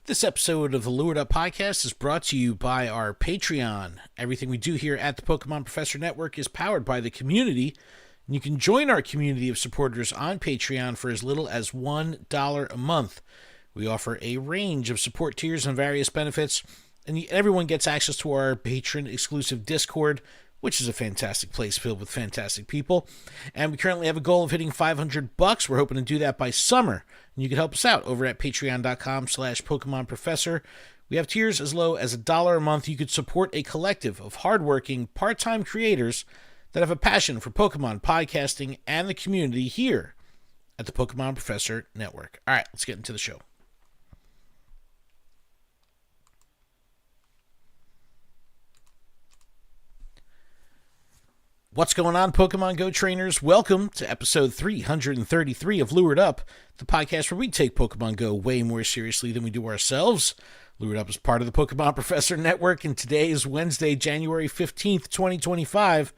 This episode of the Lured Up podcast is brought to you by our Patreon. Everything we do here at the Pokemon Professor Network is powered by the community, and you can join our community of supporters on Patreon for as little as $1 a month. We offer a range of support tiers and various benefits, and everyone gets access to our patron-exclusive Discord, which is a fantastic place filled with fantastic people. And we currently have a goal of hitting $500. We're hoping to do that by summer. And you can help us out over at patreon.com/Pokemon Professor. We have tiers as low as $1 a month. You could support a collective of hardworking, part-time creators that have a passion for Pokemon podcasting and the community here at the Pokemon Professor Network. All right, let's get into the show. What's going on, Pokemon Go trainers? Welcome to episode 333 of Lured Up, the podcast where we take Pokemon Go way more seriously than we do ourselves. Lured Up is part of the Pokemon Professor Network, and today is Wednesday, January 15th, 2025.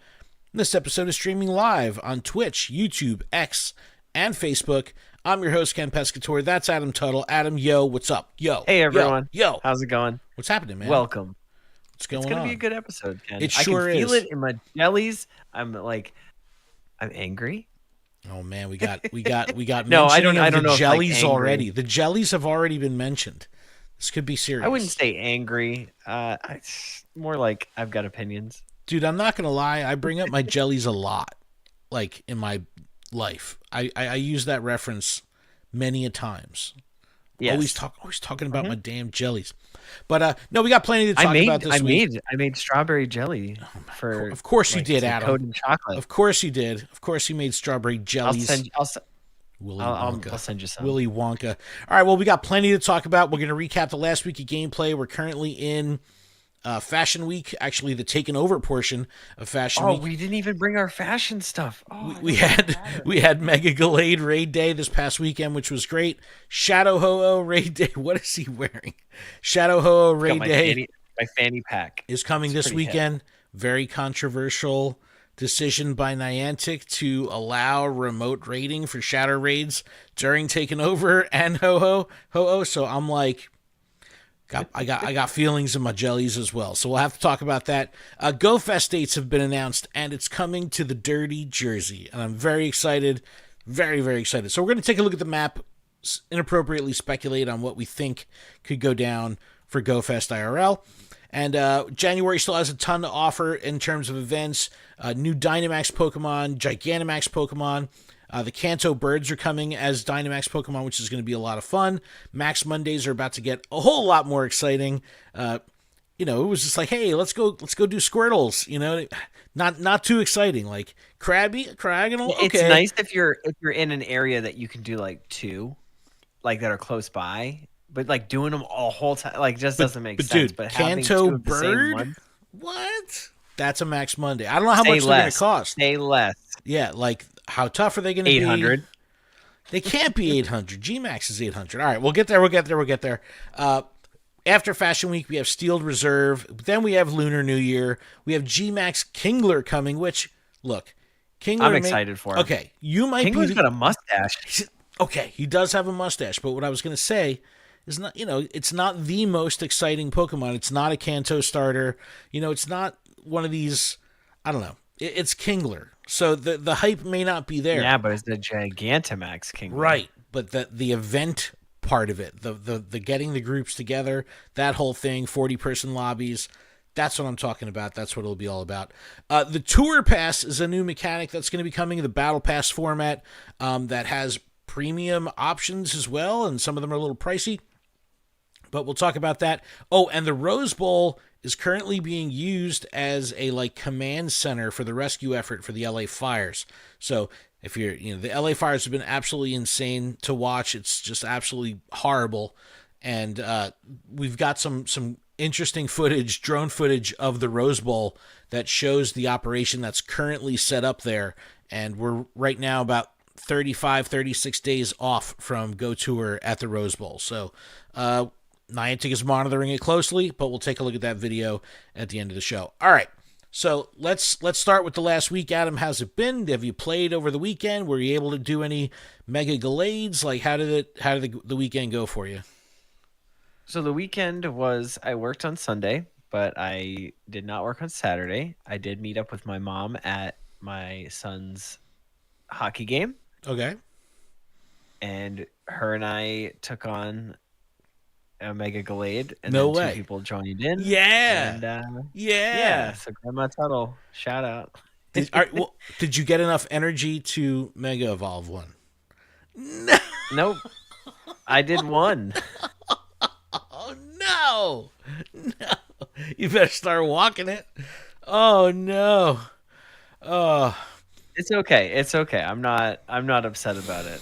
This episode is streaming live on Twitch, YouTube, X, and Facebook. I'm your host, Ken Pescatore. That's Adam Tuttle. Adam, yo, what's up? Yo. Hey, everyone. Yo. How's it going? What's happening, man? Welcome. What's going on? It's going to be a good episode, Ken. It sure I can feel is. it in my jellies. I'm angry. Oh man, we got No, I mentioning don't of the know if, jellies angry. already. The jellies have already been mentioned. This could be serious. I wouldn't say angry. It's more like I've got opinions. Dude, I'm not gonna lie. I bring up my jellies a lot, like in my life. I use that reference many a times. Yes. Always talking about my damn jellies. But no, we got plenty to talk about this week. I made strawberry jelly for. Of course you did, Adam. Coated in chocolate. Of course you did. Of course you made strawberry jellies. I'll Wonka. I'll send you some. Willy Wonka. All right, well, we got plenty to talk about. We're going to recap the last week of gameplay. We're currently in Fashion Week, actually the taken over portion of Fashion Week. Oh, we didn't even bring our fashion stuff. Oh, we had Mega Gallade Raid Day this past weekend, which was great. Shadow Ho-Oh Raid Day. What is he wearing? Shadow Ho-Oh Raid Day. My fanny pack is coming this weekend. Very controversial decision by Niantic to allow remote raiding for Shadow Raids during Taken Over and Ho-Oh. So I'm like, I got feelings in my jellies as well. So we'll have to talk about that. GoFest dates have been announced, and it's coming to the Dirty Jersey. And I'm very excited. Very, very excited. So we're going to take a look at the map, inappropriately speculate on what we think could go down for GoFest IRL. And January still has a ton to offer in terms of events. New Dynamax Pokemon, Gigantamax Pokemon. The Kanto birds are coming as Dynamax Pokemon, which is going to be a lot of fun. Max Mondays are about to get a whole lot more exciting. It was just like, hey, let's go do Squirtles. Not too exciting. Like Craggle. Okay. It's nice if you're in an area that you can do like two, like that are close by. But like doing them all whole time, like just doesn't make sense. Dude, but having Kanto two of the same bird? one, What? That's a Max Monday. I don't know how much they're going to cost. Say less. Yeah, like how tough are they going to be? 800. They can't be 800. G-Max is 800. All right, we'll get there. After Fashion Week, we have Steeled Reserve. Then we have Lunar New Year. We have G-Max Kingler coming, which, look, Kingler... I'm excited for him. Okay, you might Kingler's got a mustache. Okay, he does have a mustache, but what I was going to say is not, it's not the most exciting Pokemon. It's not a Kanto starter. It's not one of these, I don't know. It's Kingler. So the hype may not be there. Yeah, but it's the Gigantamax Kingler. Right, but the event part of it, the getting the groups together, that whole thing, 40-person lobbies, that's what I'm talking about. That's what it'll be all about. The Tour Pass is a new mechanic that's going to be coming, the Battle Pass format that has premium options as well, and some of them are a little pricey. But we'll talk about that. Oh, and the Rose Bowl is currently being used as a command center for the rescue effort for the LA Fires. So if you're, the LA Fires have been absolutely insane to watch. It's just absolutely horrible. And we've got some interesting footage, drone footage of the Rose Bowl that shows the operation that's currently set up there. And we're right now about 36 days off from Go Tour at the Rose Bowl. So, Niantic is monitoring it closely, but we'll take a look at that video at the end of the show. All right, so let's start with the last week. Adam, how's it been? Have you played over the weekend? Were you able to do any Mega Gallades? Like, how did the weekend go for you? So the weekend was I worked on Sunday, but I did not work on Saturday. I did meet up with my mom at my son's hockey game, Okay. and her and I took on a Mega Gallade, and No then two way. people joined in. Yeah. And yeah, Yeah. so Grandma Tuttle, shout out. Did you get enough energy to Mega Evolve one? No. Nope, I did one. Oh no. No. You better start walking it. Oh no. Oh. It's okay. It's okay. I'm not upset about it.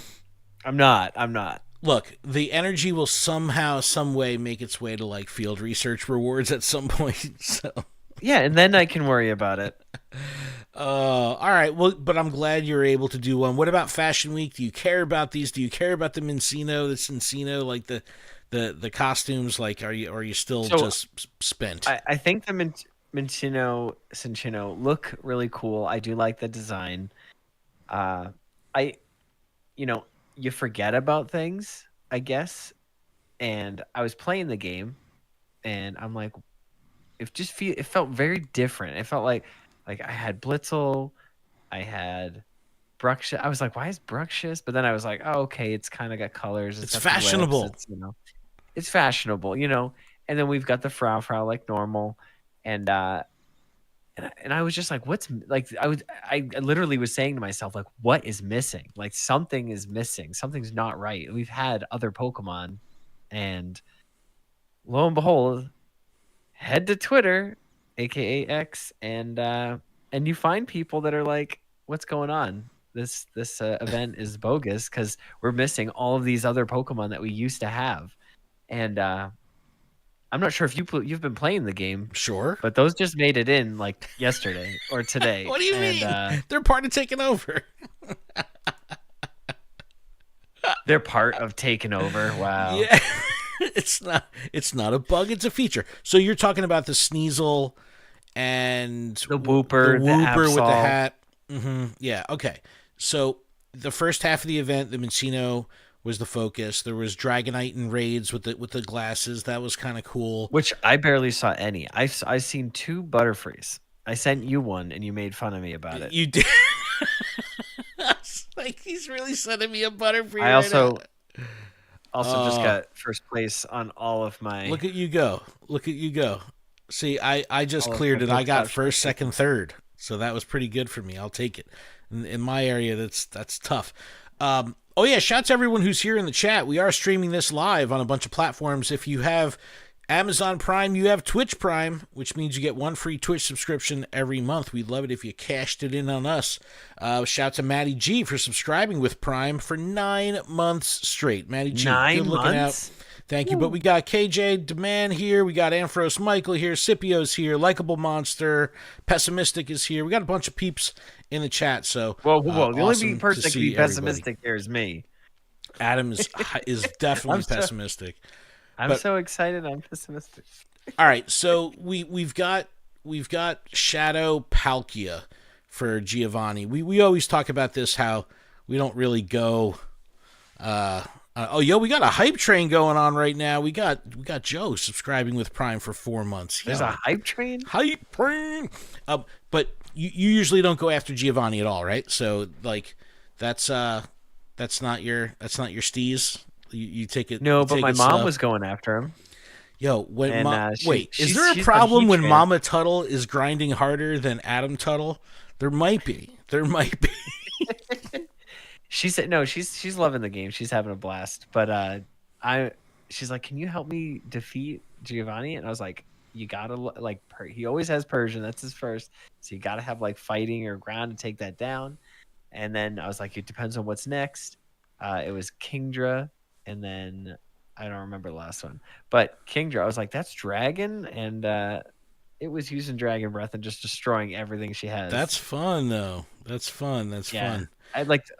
I'm not. Look, the energy will somehow, some way make its way to like field research rewards at some point. So, Yeah, and then I can worry about it. all right. Well, but I'm glad you're able to do one. What about Fashion Week? Do you care about these? Do you care about the Cincino, like the costumes? Like, are you still just spent? I think the Cincino look really cool. I do like the design. I, you forget about things, I guess. And I was playing the game, and I'm like, it felt very different. It felt like I had Blitzel, I had Bruxish. I was like, why is Bruxish? But then I was like, oh, okay, it's kind of got colors. It's got the lips, fashionable. It's fashionable, And then we've got the Frau like normal, and I was just like, what's like? I literally was saying to myself, like, what is missing? Like, something is missing. Something's not right. We've had other Pokemon, and lo and behold, head to Twitter, aka X, and you find people that are like, what's going on? This event is bogus because we're missing all of these other Pokemon that we used to have, and I'm not sure if you've been playing the game. Sure. But those just made it in like yesterday or today. What do you mean? They're part of taking over. They're part of taking over. Wow. Yeah. It's not a bug, it's a feature. So you're talking about the Sneasel and the Wooper, with the hat. Mm-hmm. Yeah, okay. So the first half of the event, the Mincino was the focus. There was Dragonite and raids with the glasses. That was kind of cool. Which I barely saw any. I seen 2 Butterfrees. I sent you one, and you made fun of me about it. You did. Like, he's really sending me a Butterfree. I also just got first place on all of my. Look at you go! Look at you go! See, I just cleared it. I got first, second, third. So that was pretty good for me. I'll take it. In my area, that's tough. Oh yeah, shout out to everyone who's here in the chat. We are streaming this live on a bunch of platforms. If you have Amazon Prime, you have Twitch Prime, which means you get 1 free Twitch subscription every month. We'd love it if you cashed it in on us. Shout out to Maddie G for subscribing with Prime for 9 months straight. Maddie G, 9 good looking months? out. Thank you. But we got KJ Demand here. We got Amphros Michael here. Scipio's here. Likeable Monster. Pessimistic is here. We got a bunch of peeps in the chat. So, whoa. The awesome only person that can be pessimistic everybody. Here is me. Adam is definitely pessimistic. I'm so excited. I'm pessimistic. All right, so we've got Shadow Palkia for Giovanni. We always talk about this, how we don't really go. We got a hype train going on right now. We got Joe subscribing with Prime for 4 months. There's a hype train. Hype train. But you usually don't go after Giovanni at all, right? So like that's not your steez. You take it. No, but my mom was going after him. Yo, when is there a problem when Mama Tuttle is grinding harder than Adam Tuttle? There might be. She said no. She's loving the game. She's having a blast. But she's like, can you help me defeat Giovanni? And I was like, you gotta he always has Persian. That's his first. So you gotta have like fighting or ground to take that down. And then I was like, it depends on what's next. It was Kingdra, and then I don't remember the last one. But Kingdra, I was like, that's Dragon, and it was using Dragon Breath and just destroying everything she has. That's fun, though. That's fun. I'd like to.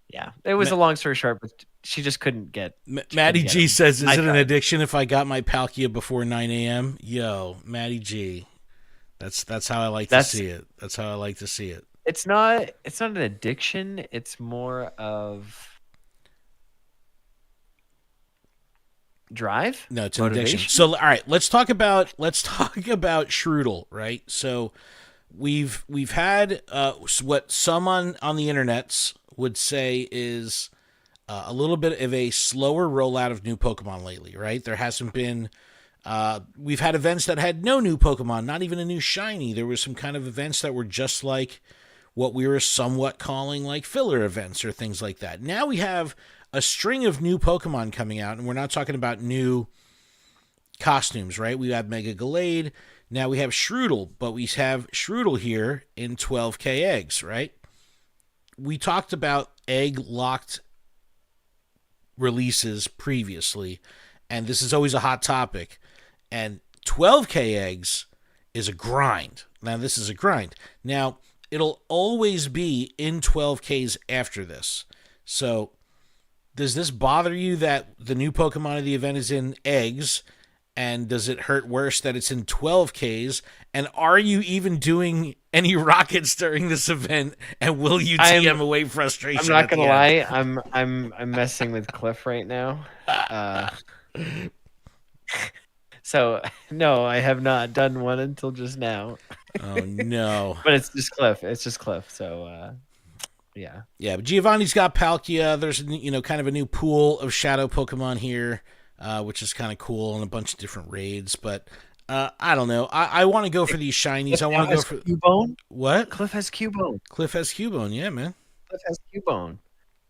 Yeah, it was a long story short, but she just couldn't get. Maddie G says, "Is it an addiction if I got my Palkia before 9 a.m.?" Yo, Maddie G, that's how I like to see it. That's how I like to see it. It's not an addiction. It's more of Drive? No, it's an addiction. Motivation? So all right, let's talk about Strudel, right? So we've had what some on the internets would say is a little bit of a slower rollout of new Pokemon lately, right? There hasn't been. We've had events that had no new Pokemon, not even a new shiny. There was some kind of events that were just like what we were somewhat calling like filler events or things like that. Now we have a string of new Pokemon coming out, and we're not talking about new costumes, right? We have Mega Gallade. Now we have Strudel, but we have Strudel here in 12K eggs, right? We talked about egg locked releases previously, and this is always a hot topic. And 12K eggs is a grind. Now, this is a grind. Now, it'll always be in 12Ks after this. So, does this bother you that the new Pokemon of the event is in eggs? And does it hurt worse that it's in 12Ks? And are you even doing any rockets during this event? And will you TM away frustration? I'm not gonna lie. I'm messing with Cliff right now. So no, I have not done one until just now. Oh no! But it's just Cliff. It's just Cliff. So yeah. Yeah, but Giovanni's got Palkia. There's kind of a new pool of Shadow Pokemon here. Which is kind of cool, and a bunch of different raids. But I don't know. I want to go for these shinies. I want to go for Cubone. What? Cliff has Cubone. Cliff has Cubone. Yeah, man. Cliff has Cubone.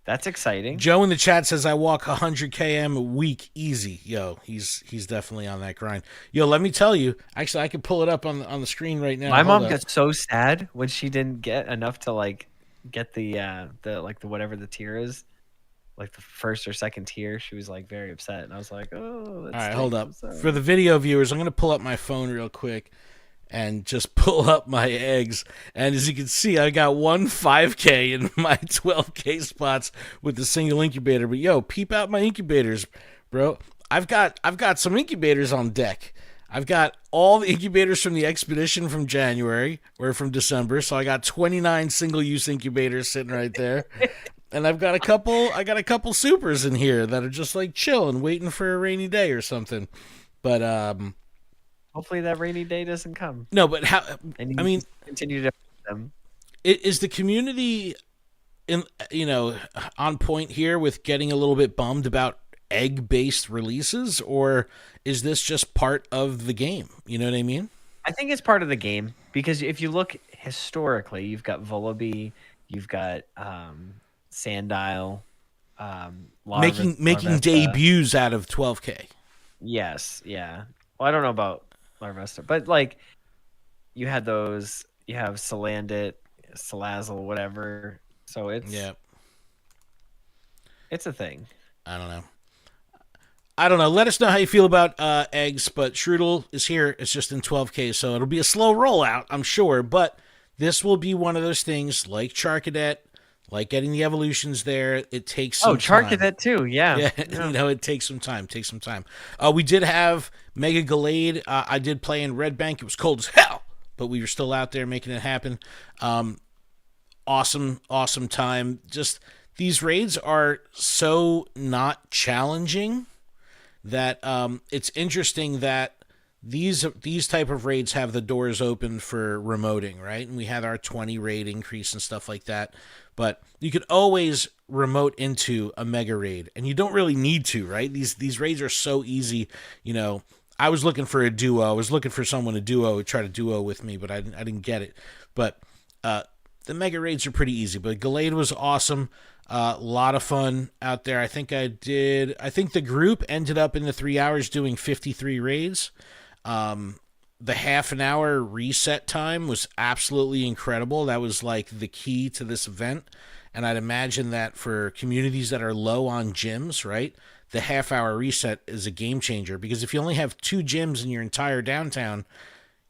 That's exciting. Joe in the chat says I walk 100 km a week easy. Yo, he's definitely on that grind. Yo, let me tell you. Actually, I can pull it up on the screen right now. My mom got so sad when she didn't get enough to like get the whatever the tier is. Like the first or second tier, she was like very upset, and I was like, "Oh, that's all right, hold up." For the video viewers, I'm gonna pull up my phone real quick and just pull up my eggs. And as you can see, I got 5K in my 12K spots with the single incubator. But yo, peep out my incubators, bro. I've got some incubators on deck. I've got all the incubators from the expedition from January or from December. So I got 29 single-use incubators sitting right there. And I got a couple supers in here that are just like chilling, waiting for a rainy day or something. But hopefully that rainy day doesn't come. No, but how? And I mean, continue to them. Is the community on point here with getting a little bit bummed about egg-based releases, or is this just part of the game? You know what I mean? I think it's part of the game because if you look historically, you've got Vullaby, you've got Sandile, making debuts out of 12K. Yes, yeah. Well, I don't know about Larvesta, but like you had those. You have Salandit, Salazzle, whatever. So it's it's a thing. I don't know. Let us know how you feel about eggs, but Strudel is here. It's just in 12K, so it'll be a slow rollout, I'm sure. But this will be one of those things like Charcadet, like getting the evolutions there. It takes some time. Charcadet too, yeah. It takes some time. We did have Mega Gallade. I did play in Red Bank. It was cold as hell, but we were still out there making it happen. Awesome time. Just these raids are so not challenging that it's interesting that these type of raids have the doors open for remoting, right? And we had our 20 raid increase and stuff like that. But you could always remote into a mega raid, and you don't really need to, right? These raids are so easy. I was looking for a duo. I was looking for someone to try to duo with me, but I didn't get it. But the mega raids are pretty easy. But Gallade was awesome. A lot of fun out there. I think the group ended up in the 3 hours doing 53 raids. The half an hour reset time was absolutely incredible. That was like the key to this event. And I'd imagine that for communities that are low on gyms, right? The half hour reset is a game changer, because if you only have 2 gyms in your entire downtown,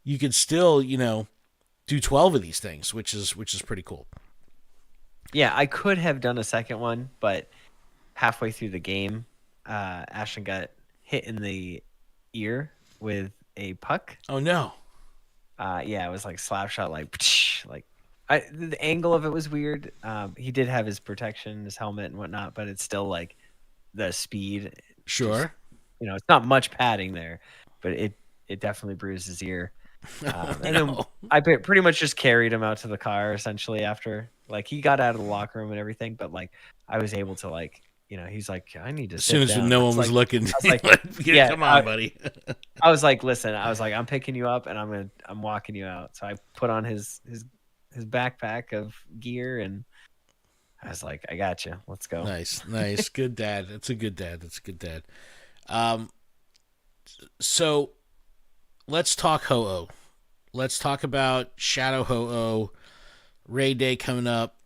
you could still, do 12 of these things, which is pretty cool. Yeah, I could have done a second one, but halfway through the game, Ashton got hit in the ear with a puck. Oh no. Yeah, it was like slap shot, the angle of it was weird. He did have his protection, his helmet and whatnot, but it's still like the speed. Sure. it's not much padding there, but it definitely bruised his ear. And then I pretty much just carried him out to the car essentially after, like, he got out of the locker room and everything, but like I was able to, like, he's like, I need to As sit soon as down. no one was looking, I was like, yeah, come on, buddy. I was like, listen, I'm picking you up and I'm walking you out. So I put on his backpack of gear and I was like, I got you. Let's go. Nice. Good dad. That's a good dad. So let's talk Ho-Oh. Let's talk about Shadow Ho-Oh. Raid Day coming up.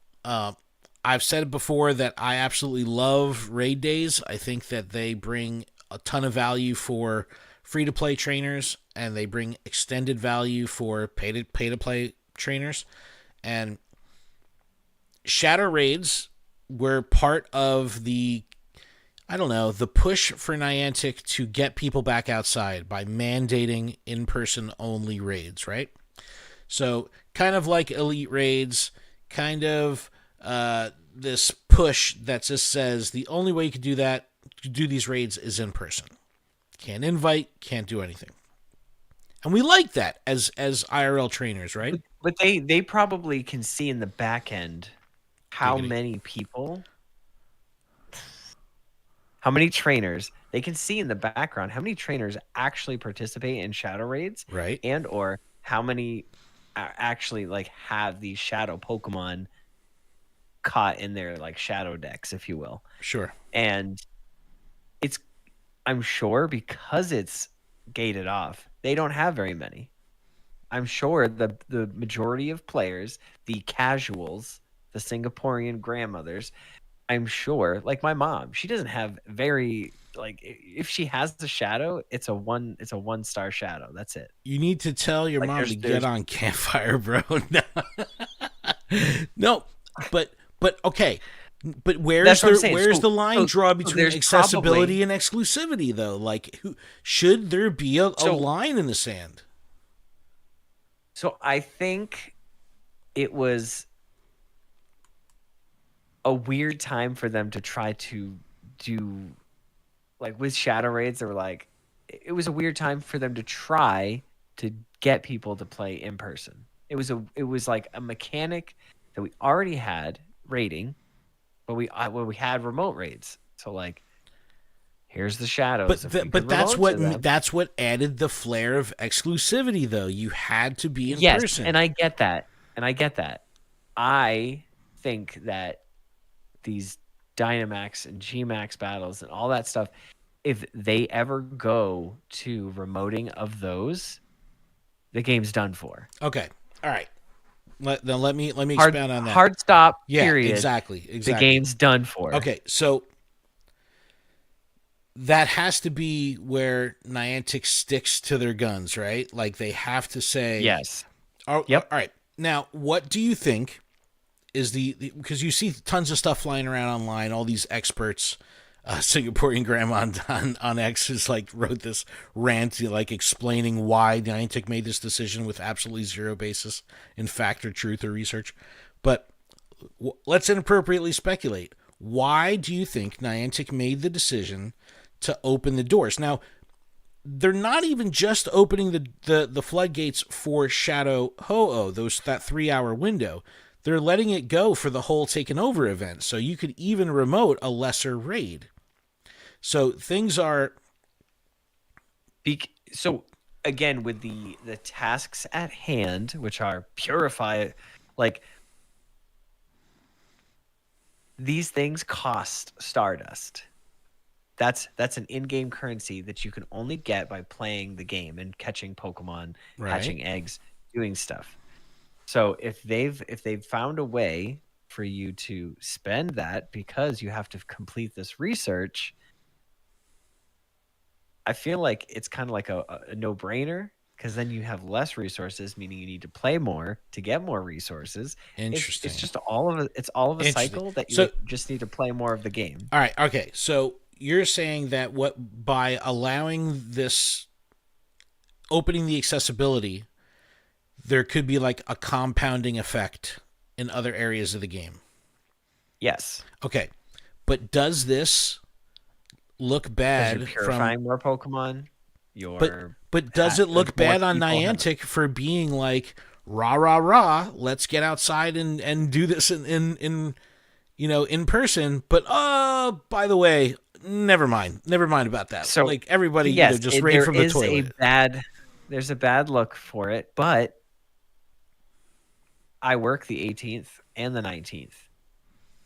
I've said it before that I absolutely love raid days. I think that they bring a ton of value for free-to-play trainers, and they bring extended value for pay-to-play trainers. And Shadow Raids were part of the push for Niantic to get people back outside by mandating in-person only raids, right? So kind of like Elite Raids, kind of this push that just says the only way you can do these raids is in person. Can't invite, can't do anything. And we like that as IRL trainers, right? But they probably can see in the back end how Giggity. many people, how many trainers, they can see in the background how many trainers actually participate in shadow raids, right? And or how many actually like have these shadow Pokemon caught in their like shadow decks, if you will. Sure. And I'm sure because it's gated off, they don't have very many. I'm sure the majority of players, the casuals, the Singaporean grandmothers, I'm sure, like my mom, she doesn't have very, like, if she has the shadow, it's a 1-star shadow. That's it. You need to tell your Like, mom to get on Campfire, bro. No, but okay. But where's the line draw between accessibility and exclusivity, though? Like, should there be a line in the sand? So I think it was a weird time for them to try to do, like, with Shadow Raids. They were like, it was a weird time for them to try to get people to play in person. It was like a mechanic that we already had raiding, but we had remote raids. So like, here's the shadows. But that's what added the flair of exclusivity, though. You had to be in person. And I get that. I think that these Dynamax and Gmax battles and all that stuff, if they ever go to remoting of those, the game's done for. Okay. All right. Let me expand on that. Hard stop. Yeah, period. Exactly. The game's done for. Okay, so that has to be where Niantic sticks to their guns, right? Like, they have to say yes. Yep. All right. Now, what do you think is because you see tons of stuff flying around online, all these experts, Singaporean grandma on X has like wrote this rant, like explaining why Niantic made this decision with absolutely zero basis in fact or truth or research. But let's inappropriately speculate. Why do you think Niantic made the decision to open the doors? Now, they're not even just opening the floodgates for Shadow Ho-Oh, that 3-hour window. They're letting it go for the whole Takeover event, so you could even remote a lesser raid. So things are... So, again, with the tasks at hand, which are purify, like, these things cost Stardust. That's an in-game currency that you can only get by playing the game and catching Pokemon, hatching eggs, doing stuff. So if they've found a way for you to spend that because you have to complete this research, I feel like it's kind of like a no-brainer, because then you have less resources, meaning you need to play more to get more resources. Interesting. It's just all of a cycle that you just need to play more of the game. All right. Okay. So you're saying that by allowing this, opening the accessibility, there could be like a compounding effect in other areas of the game. Yes. Okay. But does this look because you're bad from purifying more Pokemon. but You're does it there's look more bad on people have Niantic for being like rah rah rah, let's get outside and do this in in person, but by the way, never mind about that. So Like everybody, yes, just raid from the toilet. there's a bad look for it, but I work the 18th and the 19th.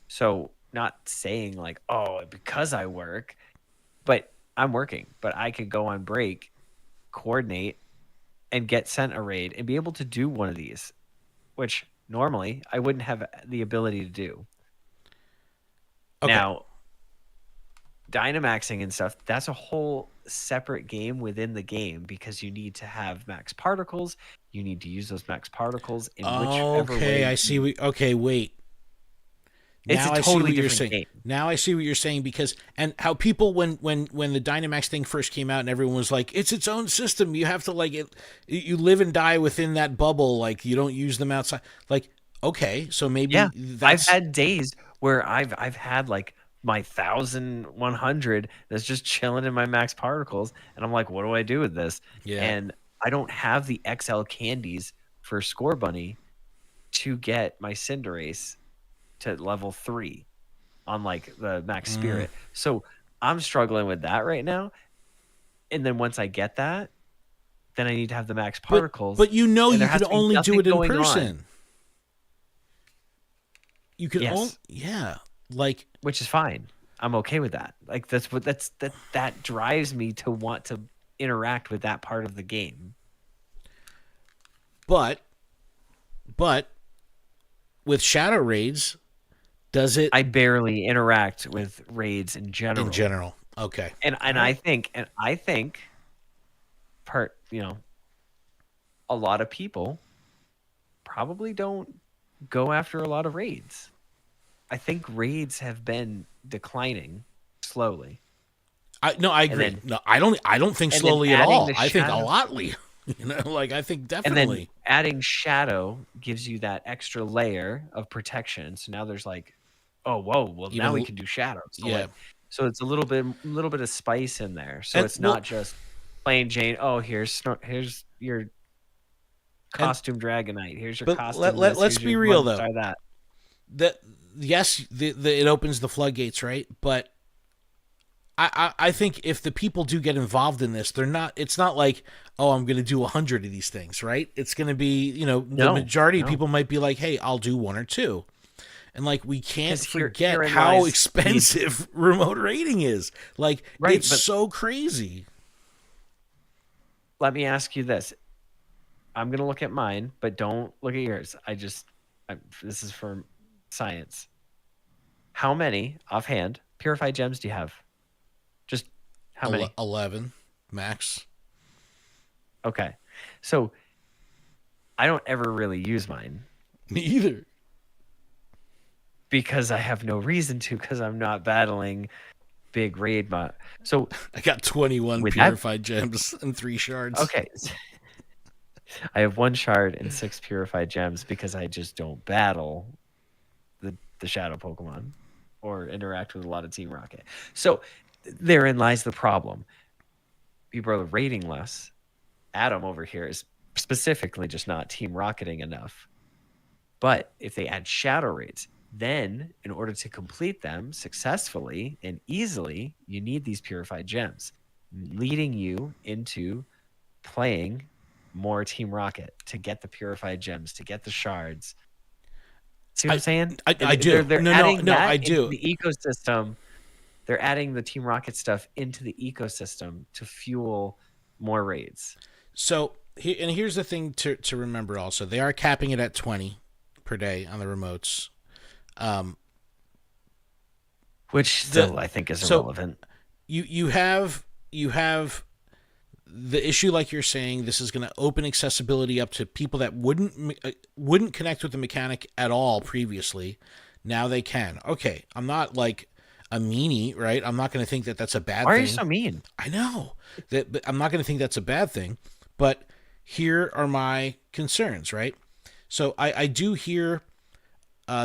So not saying like, oh, because I work, but I'm working, but I could go on break, coordinate, and get sent a raid and be able to do one of these, which normally I wouldn't have the ability to do. Okay. Now, Dynamaxing and stuff, that's a whole separate game within the game because you need to have max particles. You need to use those max particles in whichever way. I see. Okay, wait. It's Now a I see totally what you're different saying. game. Now I see what you're saying because and how people when the Dynamax thing first came out and everyone was like, it's its own system. You have to like it. You live and die within that bubble. Like you don't use them outside. Like okay, so maybe I've had days where I've had like my 1,100 that's just chilling in my max particles, and I'm like, what do I do with this? Yeah. And I don't have the XL candies for Score Bunny to get my Cinderace to level 3 on like the max spirit. So I'm struggling with that right now. And then once I get that, then I need to have the max particles. But you has could to be only do nothing it in going on. person. You could Yes. like which is fine. I'm okay with that. Like that drives me to want to interact with that part of the game. But with shadow raids, does it? I barely interact with raids in general. In general, okay. And I think part, a lot of people probably don't go after a lot of raids. I think raids have been declining slowly. I agree. No, I don't think slowly at all. I think a lotly. I think definitely. And then adding shadow gives you that extra layer of protection. So now there's like, oh, whoa, well now we can do shadow. So so it's a little bit of spice in there. So it's not just plain Jane. Oh, here's your costume Dragonite. Here's your costume. Let's be real though. That yes, it opens the floodgates, right? But I think if the people do get involved in this, it's not like, oh, I'm going to do 100 of these things, right? It's going to be, the majority of people might be like, hey, I'll do 1 or 2. And like, we can't forget how expensive remote raiding is. Like, it's so crazy. Let me ask you this. I'm going to look at mine, but don't look at yours. This is for science. How many offhand purified gems do you have? Just how many? 11 max. Okay. So I don't ever really use mine. Me either. Because I have no reason to, because I'm not battling big raid mod. So I got 21 purified gems and 3 shards. Okay. I have 1 shard and 6 purified gems because I just don't battle the shadow Pokemon or interact with a lot of Team Rocket. So therein lies the problem. People are raiding less. Adam over here is specifically just not Team Rocketing enough. But if they add shadow raids, then in order to complete them successfully and easily, you need these purified gems, leading you into playing more Team Rocket to get the purified gems, to get the shards. See what I'm saying? I do. They're no, I do. The ecosystem. They're adding the Team Rocket stuff into the ecosystem to fuel more raids. So, here's the thing to remember also. They are capping it at 20 per day on the remotes. Which still I think is irrelevant. You have the issue, like you're saying, this is going to open accessibility up to people that wouldn't connect with the mechanic at all previously. Now they can. Okay, I'm not like a meanie, right? I'm not going to think that that's a bad thing. Why are you so mean? I know that, but I'm not going to think that's a bad thing. But here are my concerns, right? So I do hear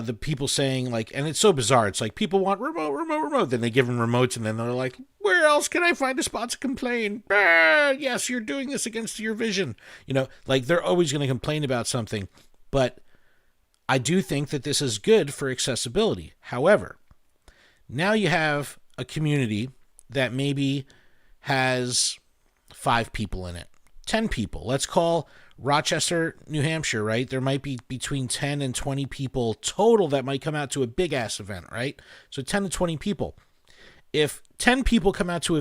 the people saying like, and it's so bizarre. It's like people want remote. Then they give them remotes, and then they're like, where else can I find a spot to complain? Yes, you're doing this against your vision. Like they're always going to complain about something. But I do think that this is good for accessibility. However, now you have a community that maybe has 5 people in it, 10 people. Let's call Rochester, New Hampshire, right? There might be between 10 and 20 people total that might come out to a big ass event, right? So 10 to 20 people. If 10 people come out to an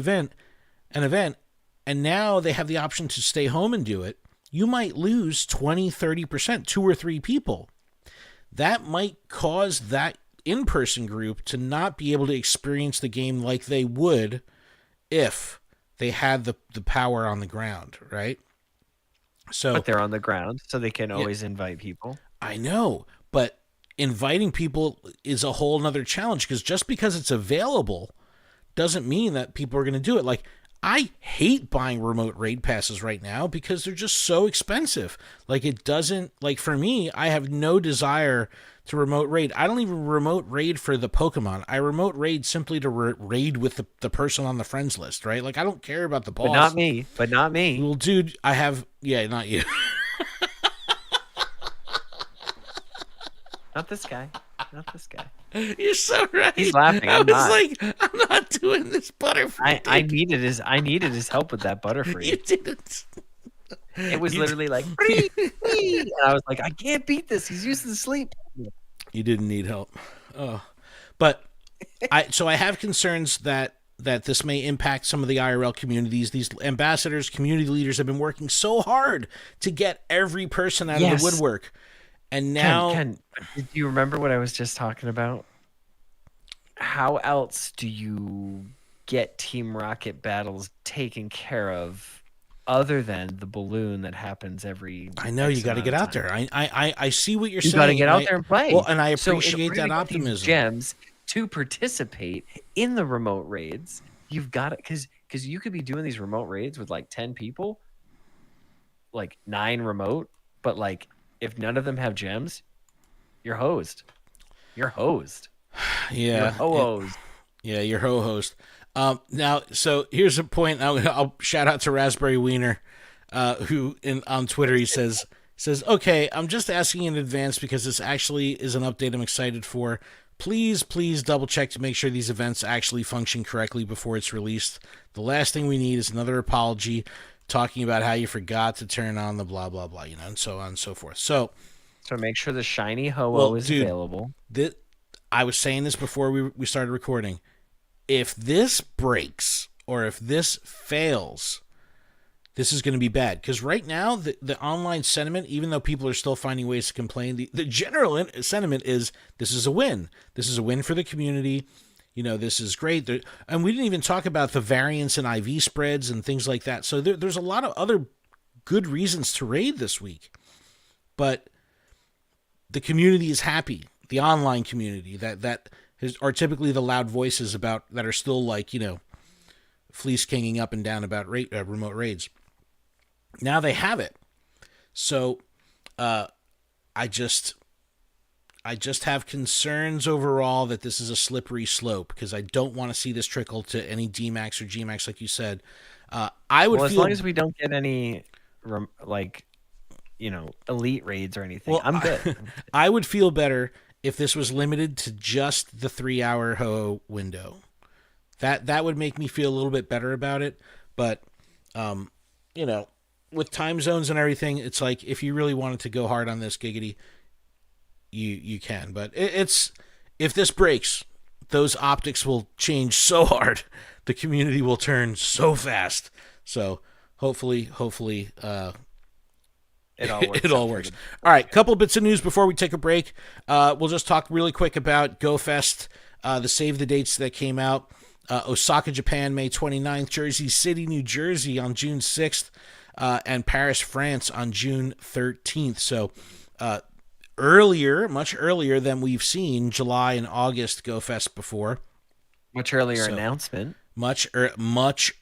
event, and now they have the option to stay home and do it, you might lose 20, 30%, 2 or 3 people. That might cause that in-person group to not be able to experience the game like they would if they had the power on the ground, right? But they're on the ground, so they can always invite people. I know, but inviting people is a whole nother challenge, because just because it's available doesn't mean that people are going to do it. Like, I hate buying remote raid passes right now because they're just so expensive. Like, it doesn't, like, for me, I have no desire to remote raid. I don't even remote raid for the Pokemon. I remote raid simply to raid with the person on the friends list, right? Like, I don't care about the boss. But not me. Well, dude, not you. Not this guy. Not this guy. You're so right. He's laughing. I'm not doing this Butterfree. I needed his help with that Butterfree. You didn't. It was literally like, free, and I was like, I can't beat this. He's used to sleep. You didn't need help. Oh, but I have concerns that this may impact some of the IRL communities. These ambassadors, community leaders have been working so hard to get every person out of the woodwork. And now, Ken, do you remember what I was just talking about? How else do you get Team Rocket battles taken care of other than the balloon that happens every? I know you got to get out there. I see what you're saying. You got to get out there and play. Well, and I appreciate that optimism. Gems to participate in the remote raids. You've got it, because you could be doing these remote raids with like 10 people, like 9 remote, but like, if none of them have gems, you're hosed. You're hosed. Yeah. You're ho-hosed. Yeah, you're ho-host. Now, so here's a point. I'll shout out to Raspberry Wiener, who on Twitter, he says, okay, I'm just asking in advance because this actually is an update I'm excited for. Please double check to make sure these events actually function correctly before it's released. The last thing we need is another apology talking about how you forgot to turn on the blah, blah, blah, and so on and so forth. So make sure the shiny ho-oh is available. I was saying this before we started recording. If this breaks or if this fails, this is going to be bad. Because right now, the online sentiment, even though people are still finding ways to complain, the general sentiment is this is a win. This is a win for the community. This is great. And we didn't even talk about the variance in IV spreads and things like that. So there's a lot of other good reasons to raid this week. But the community is happy. The online community that are typically the loud voices that are still like, fleece kinging up and down about remote raids. Now they have it. So I just have concerns overall that this is a slippery slope, because I don't want to see this trickle to any DMAX or GMAX, like you said. I would feel, as long as we don't get any elite raids or anything. Well, I'm good. I would feel better if this was limited to just the 3-hour ho window. That would make me feel a little bit better about it. But with time zones and everything, it's like, if you really wanted to go hard on this, Giggity, you can. But if this breaks, those optics will change so hard. The community will turn so fast. So hopefully it all works. All right, couple bits of news before we take a break. We'll just talk really quick about GoFest, the save the dates that came out. Osaka, Japan, May 29th, Jersey City, New Jersey on June 6th, and Paris, France on June 13th. So much earlier than we've seen July and August GoFest before. Much earlier announcement. much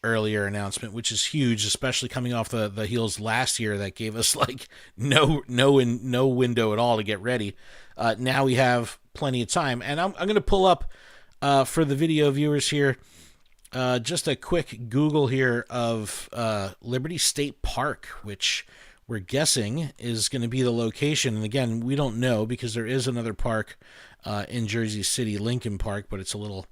earlier announcement, which is huge, especially coming off the heels last year that gave us like no window at all to get ready. Now we have plenty of time, and I'm going to pull up for the video viewers here just a quick Google here of Liberty State Park, which we're guessing is going to be the location. And again, we don't know because there is another park in Jersey City, Lincoln Park, but it's a little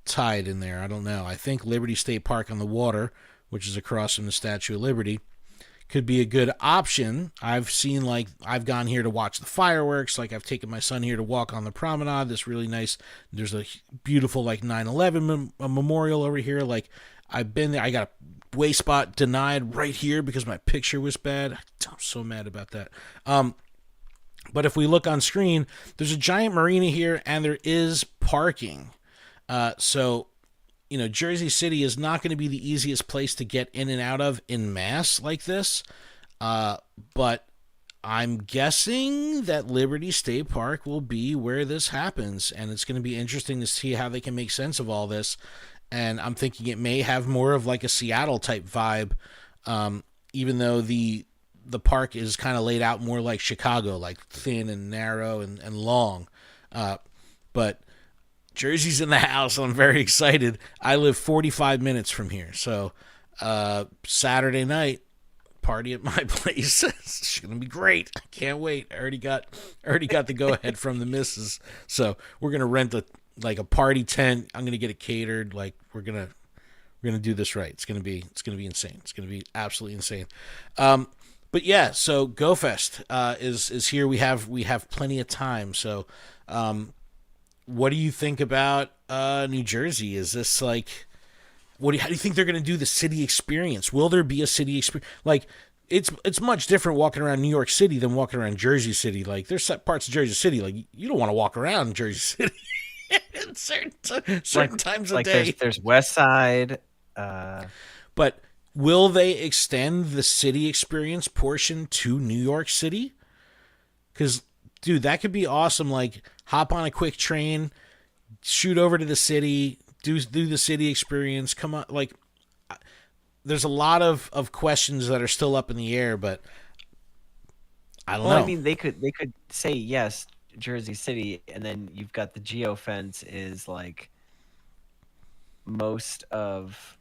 tied in there. I don't know. I think Liberty State Park on the water, which is across from the Statue of Liberty, could be a good option. I've gone here to watch the fireworks. Like, I've taken my son here to walk on the promenade. This really nice, there's a beautiful like 9/11 memorial over here. Like, I've been there. I got a way spot denied right here because my picture was bad. I'm so mad about that. But if we look on screen, there's a giant marina here and there is parking. So, you know, Jersey City is not going to be the easiest place to get in and out of in mass like this. But I'm guessing that Liberty State Park will be where this happens. And it's going to be interesting to see how they can make sense of all this. And I'm thinking it may have more of like a Seattle type vibe, even though the park is kind of laid out more like Chicago, like thin and narrow and long. But Jersey's in the house. I'm very excited. I live 45 minutes from here. So Saturday night, party at my place. It's going to be great. I can't wait. I already got the go-ahead from the missus. So we're going to rent a party tent. I'm going to get it catered. Like, we're going to do this right. It's going to be insane. It's going to be absolutely insane. But yeah, so GoFest is here. We have plenty of time. So what do you think about New Jersey? Is this like, how do you think they're going to do the city experience? Will there be a city experience? Like, it's much different walking around New York City than walking around Jersey City. Like, there's parts of Jersey City, like, you don't want to walk around Jersey City at certain times of day. There's West Side. But will they extend the city experience portion to New York City? Because, dude, that could be awesome. Like, hop on a quick train, shoot over to the city, do the city experience. Come on, like, there's a lot of questions that are still up in the air, but I don't know. I mean, they could say yes, Jersey City, and then you've got the geofence is like most of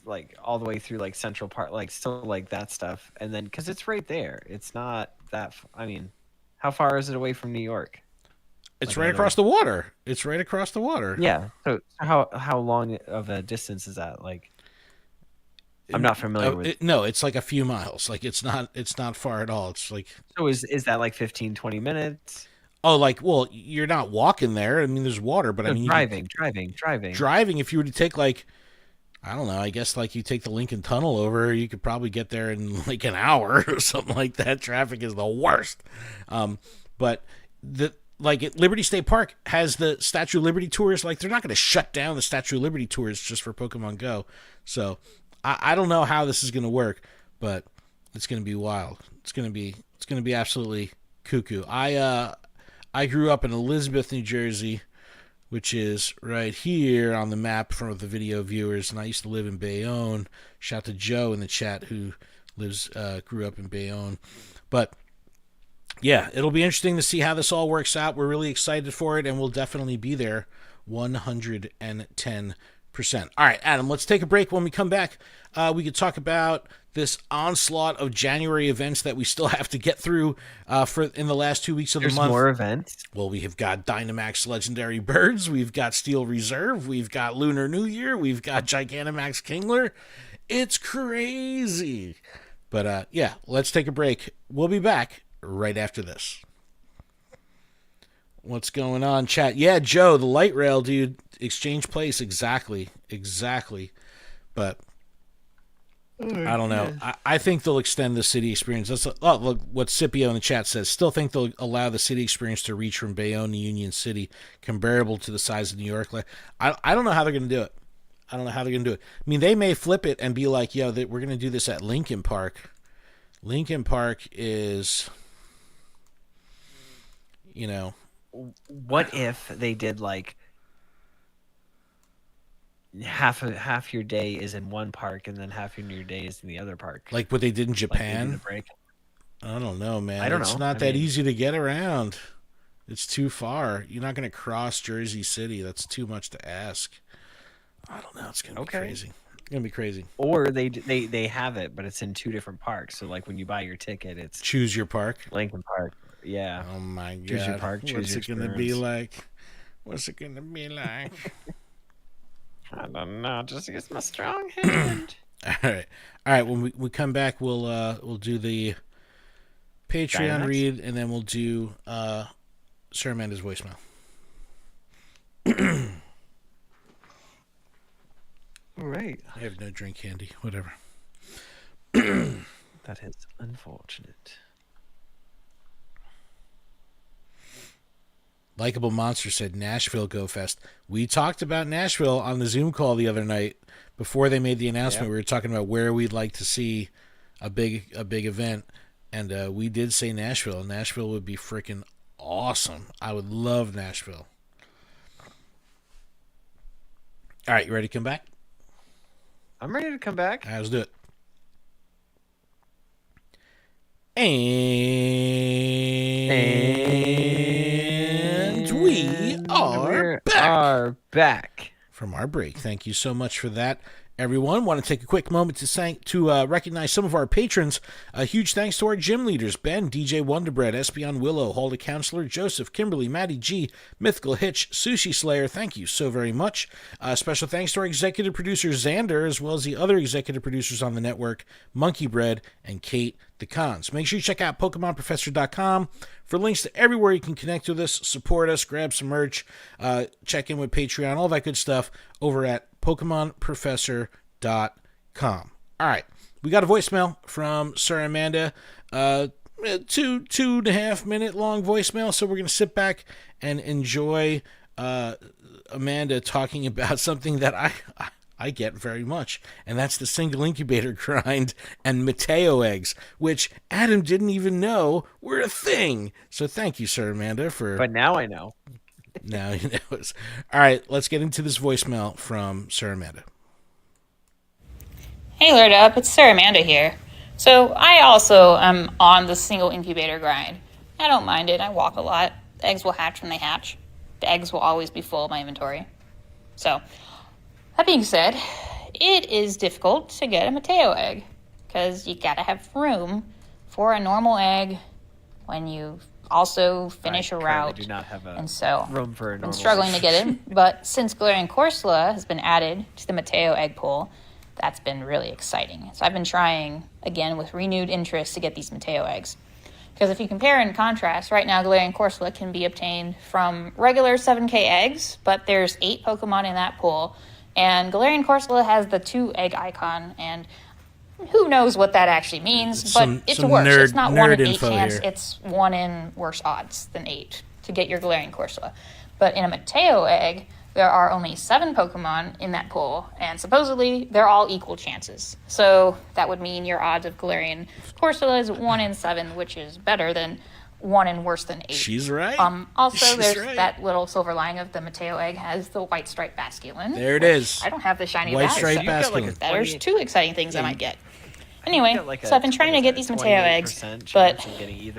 like all the way through like Central Park, like still like that stuff, and then because it's right there, it's not that. I mean, how far is it away from New York? It's like, right across the water. It's right across the water. Yeah. So how long of a distance is that? Like, I'm not familiar with. No, it's like a few miles. Like, it's not far at all. It's like. So is that like 15, 20 minutes? Oh, like, well, you're not walking there. I mean, there's water, but I mean, driving. If you were to take like, I don't know, I guess like you take the Lincoln Tunnel over, you could probably get there in like an hour or something like that. Traffic is the worst. But Liberty State Park has the Statue of Liberty tours. Like, they're not going to shut down the Statue of Liberty tours just for Pokemon Go. So I don't know how this is going to work, but it's going to be wild. It's going to be absolutely cuckoo. I grew up in Elizabeth, New Jersey, which is right here on the map for the video viewers, and I used to live in Bayonne. Shout out to Joe in the chat who grew up in Bayonne. But yeah, it'll be interesting to see how this all works out. We're really excited for it, and we'll definitely be there 110%. All right, Adam, let's take a break. When we come back, we could talk about this onslaught of January events that we still have to get through in the last 2 weeks of the month. There's more events? Well, we have got Dynamax Legendary Birds. We've got Steel Reserve. We've got Lunar New Year. We've got Gigantamax Kingler. It's crazy. But yeah, let's take a break. We'll be back right after this. What's going on, chat? Yeah, Joe, the light rail, dude. Exchange Place, exactly. But I don't know. I think they'll extend the city experience. Look what Scipio in the chat says. Still think they'll allow the city experience to reach from Bayonne to Union City, comparable to the size of New York. I don't know how they're going to do it. I mean, they may flip it and be like, yo, we're going to do this at Lincoln Park. Lincoln Park is, what if they did like half your day is in one park and then half your day is in the other park. Like what they did in Like they do Japan. the break. I don't know, man. I don't It's know. not that easy to get around. It's too far. You're not going to cross Jersey City. That's too much to ask. I don't know. It's going to be crazy. It's going to be crazy. Or they have it, but it's in 2 different parks. So like when you buy your ticket, it's choose your park. Lincoln Park. Yeah. Oh my god. Choose your park. What's it going to be like? What's it going to be like? I don't know. Just use my strong hand. All right. When we come back, we'll do the Patreon read, and then we'll do Sir Amanda's voicemail. All right. I have no drink handy. Whatever. That is unfortunate. Likeable Monster said Nashville Go Fest. We talked about Nashville on the Zoom call the other night before they made the announcement. Yep. We were talking about where we'd like to see a big event, and we did say Nashville. Nashville would be freaking awesome. I would love Nashville. All right, you ready to come back? I'm ready to come back. All right, let's do it. And we are back from our break. Thank you so much for that, everyone. Want to take a quick moment to recognize some of our patrons. A huge thanks to our gym leaders: Ben, DJ Wonderbread, Espion Willow, Halda Counselor, Joseph, Kimberly, Maddie G, Mythical Hitch, Sushi Slayer. Thank you so very much. Special thanks to our executive producer Xander, as well as the other executive producers on the network, Monkey Bread and Kate the Cons. Make sure you check out PokemonProfessor.com for links to everywhere you can connect with us, support us, grab some merch, check in with Patreon, all that good stuff over at PokemonProfessor.com. All right, we got a voicemail from Sir Amanda, 2.5 minute long voicemail, so we're going to sit back and enjoy Amanda talking about something that I get very much, and that's the single incubator grind and Mateo eggs, which Adam didn't even know were a thing. So thank you, Sir Amanda, for... But now I know. Now he knows. All right, let's get into this voicemail from Sir Amanda. Hey, Lured Up, it's Sir Amanda here. So I also am on the single incubator grind. I don't mind it. I walk a lot. The eggs will hatch when they hatch. The eggs will always be full of my inventory. So... that being said, it is difficult to get a Mateo egg because you gotta have room for a normal egg when you also finish a route. Do not have and so room for a normal I'm struggling to get it, but since Galarian Corsola has been added to the Mateo egg pool, that's been really exciting. So I've been trying again with renewed interest to get these Mateo eggs. Because if you compare and contrast, right now Galarian Corsola can be obtained from regular 7K eggs, but there's 8 Pokemon in that pool. And Galarian Corsola has the 2 egg icon, and who knows what that actually means, but it's worse. It's not 1 in 8 chance, here. It's 1 in worse odds than 8 to get your Galarian Corsola. But in a Mateo egg, there are only 7 Pokemon in that pool, and supposedly they're all equal chances. So that would mean your odds of Galarian Corsola is 1 in 7, which is better than 1 in worse than 8. She's right. Also, there's that little silver lining of the Mateo egg has the white stripe basculin. There it is. I don't have the shiny white stripe basculin. There's 2 exciting things I might get. Anyway, so I've been trying to get these Mateo eggs, but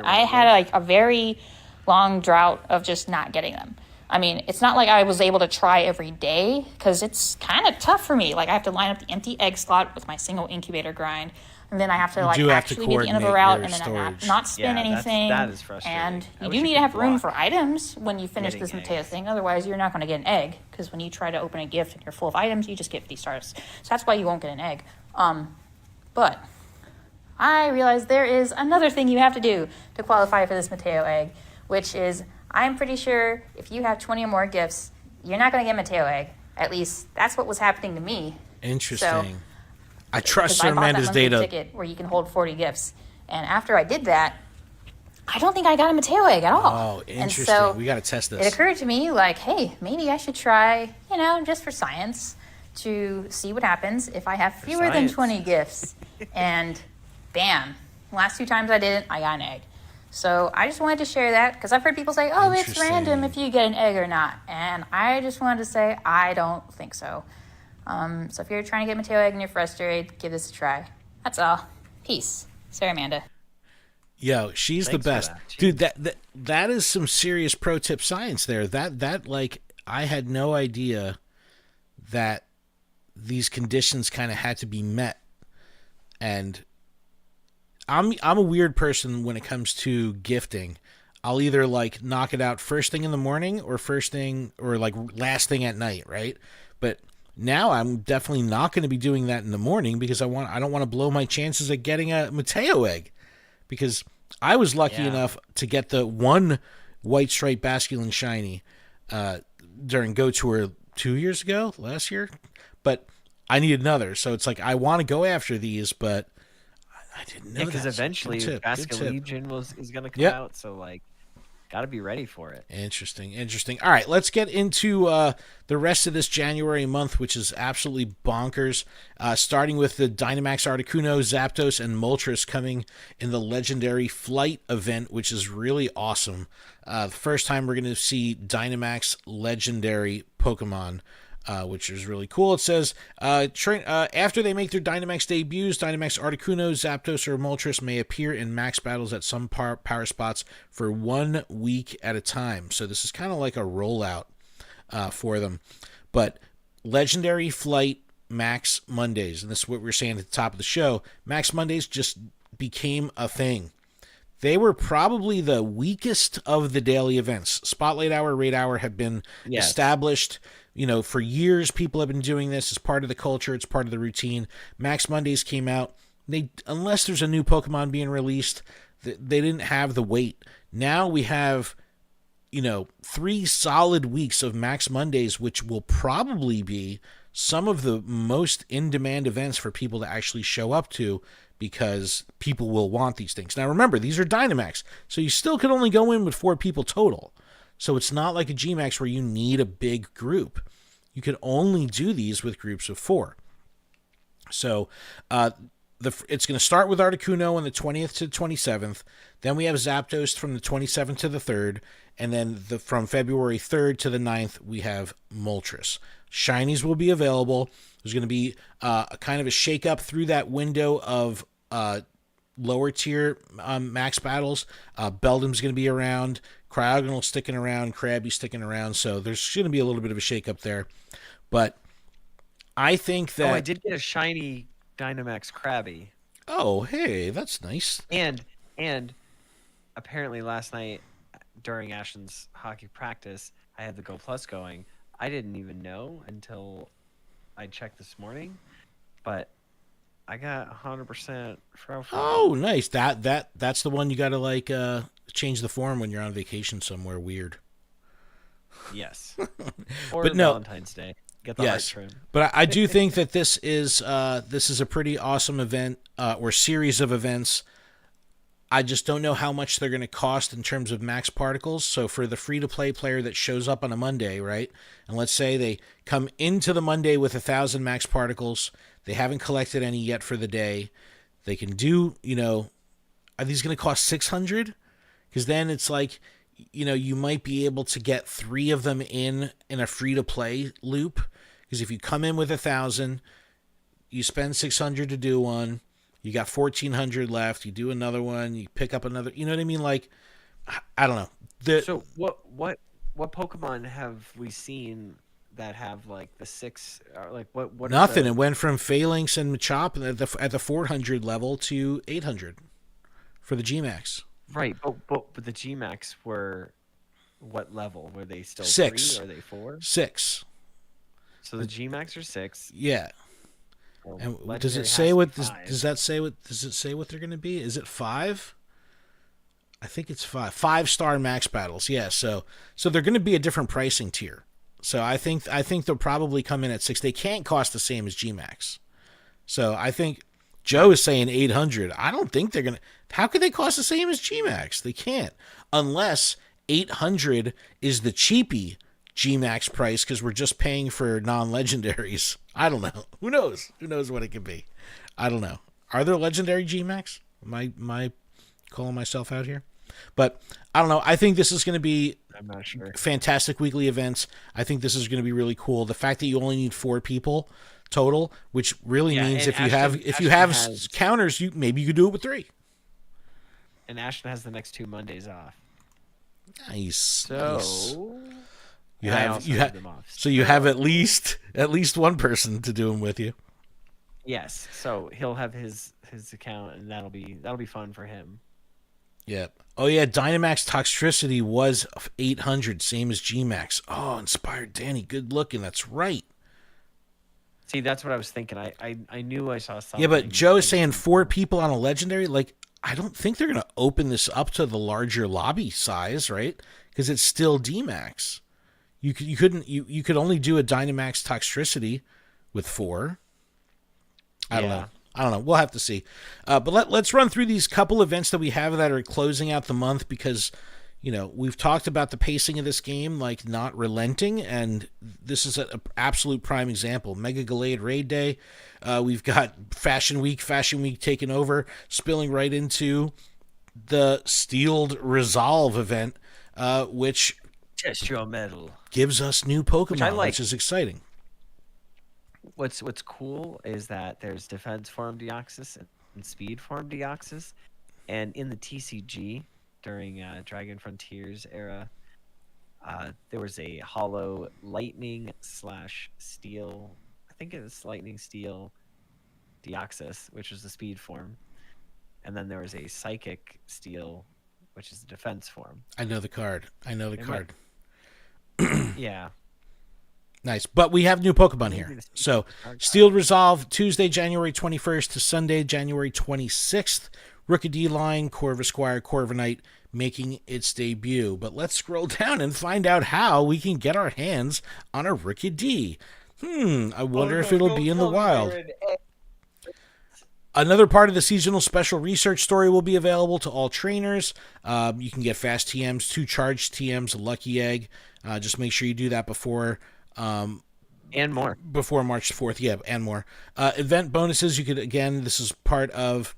I had a very long drought of just not getting them. I mean, it's not like I was able to try every day because it's kind of tough for me. Like I have to line up the empty egg slot with my single incubator grind. And then I have to actually be at the end of a route and then not spin anything. That is frustrating. And you do need to have room for items when you finish this Mateo thing. Otherwise, you're not going to get an egg. Because when you try to open a gift and you're full of items, you just get 50 stars. So that's why you won't get an egg. But I realized there is another thing you have to do to qualify for this Mateo egg, which is I'm pretty sure if you have 20 or more gifts, you're not going to get Mateo egg. At least that's what was happening to me. Interesting. So, I trust Sir Amanda's data. Ticket where you can hold 40 gifts, and after I did that, I don't think I got a Mateo egg at all. Oh, interesting. And so we got to test this. It occurred to me, like, hey, maybe I should try, just for science, to see what happens if I have fewer than 20 gifts. And bam, last 2 times I did it, I got an egg. So I just wanted to share that because I've heard people say, oh, it's random if you get an egg or not. And I just wanted to say I don't think so. So if you're trying to get Mateo Egg and you're frustrated, give this a try. That's all. Peace. Sarah Amanda. Yo, she's Thanks the for best. that. Dude, that is some serious pro tip science there. That like, I had no idea that these conditions kind of had to be met. And I'm a weird person when it comes to gifting. I'll either like knock it out first thing in the morning or first thing or like last thing at night, right? But now I'm definitely not going to be doing that in the morning because I don't want to blow my chances at getting a Mateo egg, because I was lucky enough to get the one white stripe basculin shiny during Go Tour last year, but I need another. So it's like I want to go after these, but I didn't know because that. eventually Good tip. Basculegion is going to come Yep. out, so like, got to be ready for it. Interesting. All right, let's get into the rest of this January month, which is absolutely bonkers. Starting with the Dynamax Articuno, Zapdos, and Moltres coming in the Legendary Flight event, which is really awesome. The first time we're going to see Dynamax Legendary Pokemon, which is really cool. It says, after they make their Dynamax debuts, Dynamax Articuno, Zapdos, or Moltres may appear in max battles at some power spots for 1 week at a time. So this is kind of like a rollout for them. But Legendary Flight Max Mondays, and this is what we were saying at the top of the show, Max Mondays just became a thing. They were probably the weakest of the daily events. Spotlight Hour, Raid Hour have been established. You know, for years, people have been doing this as part of the culture. It's part of the routine. Max Mondays came out. Unless there's a new Pokemon being released, they didn't have the weight. Now we have, 3 solid weeks of Max Mondays, which will probably be some of the most in-demand events for people to actually show up to, because people will want these things. Now remember, these are Dynamax, so you still could only go in with 4 people total. So it's not like a Gmax where you need a big group. You could only do these with groups of 4. So it's going to start with Articuno on the 20th to 27th. Then we have Zapdos from the 27th to the 3rd. And then from February 3rd to the 9th, we have Moltres. Shinies will be available. There's going to be a kind of a shake-up through that window of lower tier max battles. Beldum's going to be around. Cryogonal sticking around. Krabby sticking around. So there's going to be a little bit of a shake-up there. But I think that... Oh, I did get a shiny Dynamax Krabby. Oh, hey, that's nice. And apparently last night during Ashton's hockey practice, I had the Go Plus going. I didn't even know until I checked this morning, but I got 100% fray. Oh, nice. That's the one you got to change the form when you're on vacation somewhere weird. Yes. Or but no, Valentine's Day. Get the heart trim. But I do think that this is a pretty awesome event or series of events. I just don't know how much they're going to cost in terms of max particles. So for the free-to-play player that shows up on a Monday, right? And let's say they come into the Monday with 1,000 max particles. They haven't collected any yet for the day. They can do, are these going to cost 600? Because then it's like, you might be able to get 3 of them in a free-to-play loop. Because if you come in with 1,000, you spend 600 to do one. You got 1,400 left. You do another one. You pick up another. You know what I mean? Like, I don't know. So what Pokemon have we seen that have like the 6? Like what? Nothing. It went from Phalanx and Machop at the 400 level to 800 for the Gmax. Right, but the Gmax were what level? Were they still 6? 3? Or are they 4? 6. So the Gmax are 6. Yeah. Well, and does it say what does that say? Does it say what they're going to be? Is it 5? I think it's 5. 5-star max battles. Yeah. So they're going to be a different pricing tier. So I think they'll probably come in at 6. They can't cost the same as Gmax. So I think Joe is saying 800. I don't think they're going to. How could they cost the same as Gmax? They can't, unless 800 is the cheapy Gmax price because we're just paying for non-legendaries. I don't know. Who knows? Who knows what it could be? I don't know. Are there legendary Gmax? Am I calling myself out here? But I don't know. I think this is going to be I'm not sure. Fantastic weekly events. I think this is going to be really cool. The fact that you only need 4 people total, which really Yeah, means and if you have counters, maybe you could do it with 3. And Ashton has the next 2 Mondays off. Nice. So You I have also you have have them off. so you have at least one person to do them with you. Yes. So he'll have his account, and that'll be fun for him. Yep. Oh yeah, Dynamax Toxtricity was 800, same as Gmax. Oh, Inspired Danny, good looking. That's right. See, that's what I was thinking. I knew I saw something. Yeah, but Joe is saying 4 people on a legendary. Like, I don't think they're going to open this up to the larger lobby size, right? Because it's still Dmax. You could only do a Dynamax Toxtricity with 4. I don't know. We'll have to see. But let's run through these couple events that we have that are closing out the month, because, you know, we've talked about the pacing of this game, like not relenting, and this is an absolute prime example. Mega Gallade Raid Day. We've got Fashion Week taking over, spilling right into the Steeled Resolve event, which Test your metal. Gives us new Pokemon, like. which is exciting. What's cool is that there's Defense Form Deoxys and Speed Form Deoxys, and in the TCG during Dragon Frontiers era, there was a Hollow Lightning / Steel. I think it was Lightning Steel Deoxys, which is the Speed form, and then there was a Psychic Steel, which is the Defense form. I know the card. Yeah. Nice. But we have new Pokemon here. So, Steeled Resolve, Tuesday, January 21st to Sunday, January 26th. Rookidee line, Corvisquire, Corviknight making its debut. But let's scroll down and find out how we can get our hands on a Rookidee. I wonder if it'll be in the wild. Another part of the seasonal special research story will be available to all trainers. You can get fast TMs, 2 charged TMs, a lucky egg. Just make sure you do that before... and more. Before March 4th, yeah, and more. Event bonuses, you could, again, this is part of...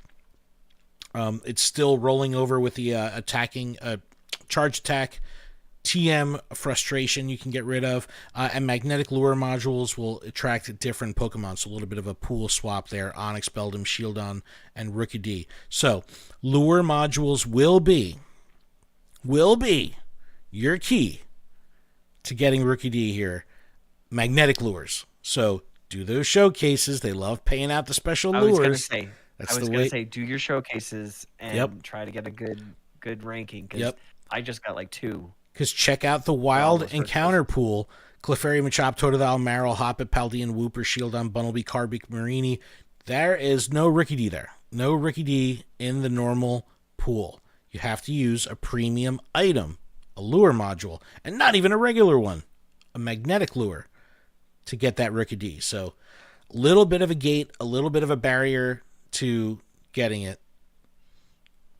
it's still rolling over with the attacking... charge attack, TM frustration you can get rid of, and magnetic lure modules will attract different Pokemon, so a little bit of a pool swap there. Onix, Beldum, Shieldon, and Rookidee. So, lure modules will be your key to getting Rookidee here. Magnetic lures. So, do those showcases. They love paying out the special lures. I was going to say, do your showcases and try to get a good ranking, because I just got like 2. Because check out the wild encounter pool. Clefairy, Machop, Totodile, Marill, Hoppip, Paldean, Wooper, Shieldon, Bunnelby, Carbink, Marini. There is no Rookidee there. No Rookidee in the normal pool. You have to use a premium item, a lure module, and not even a regular one, a magnetic lure, to get that Rookidee. So a little bit of a gate, a little bit of a barrier to getting it.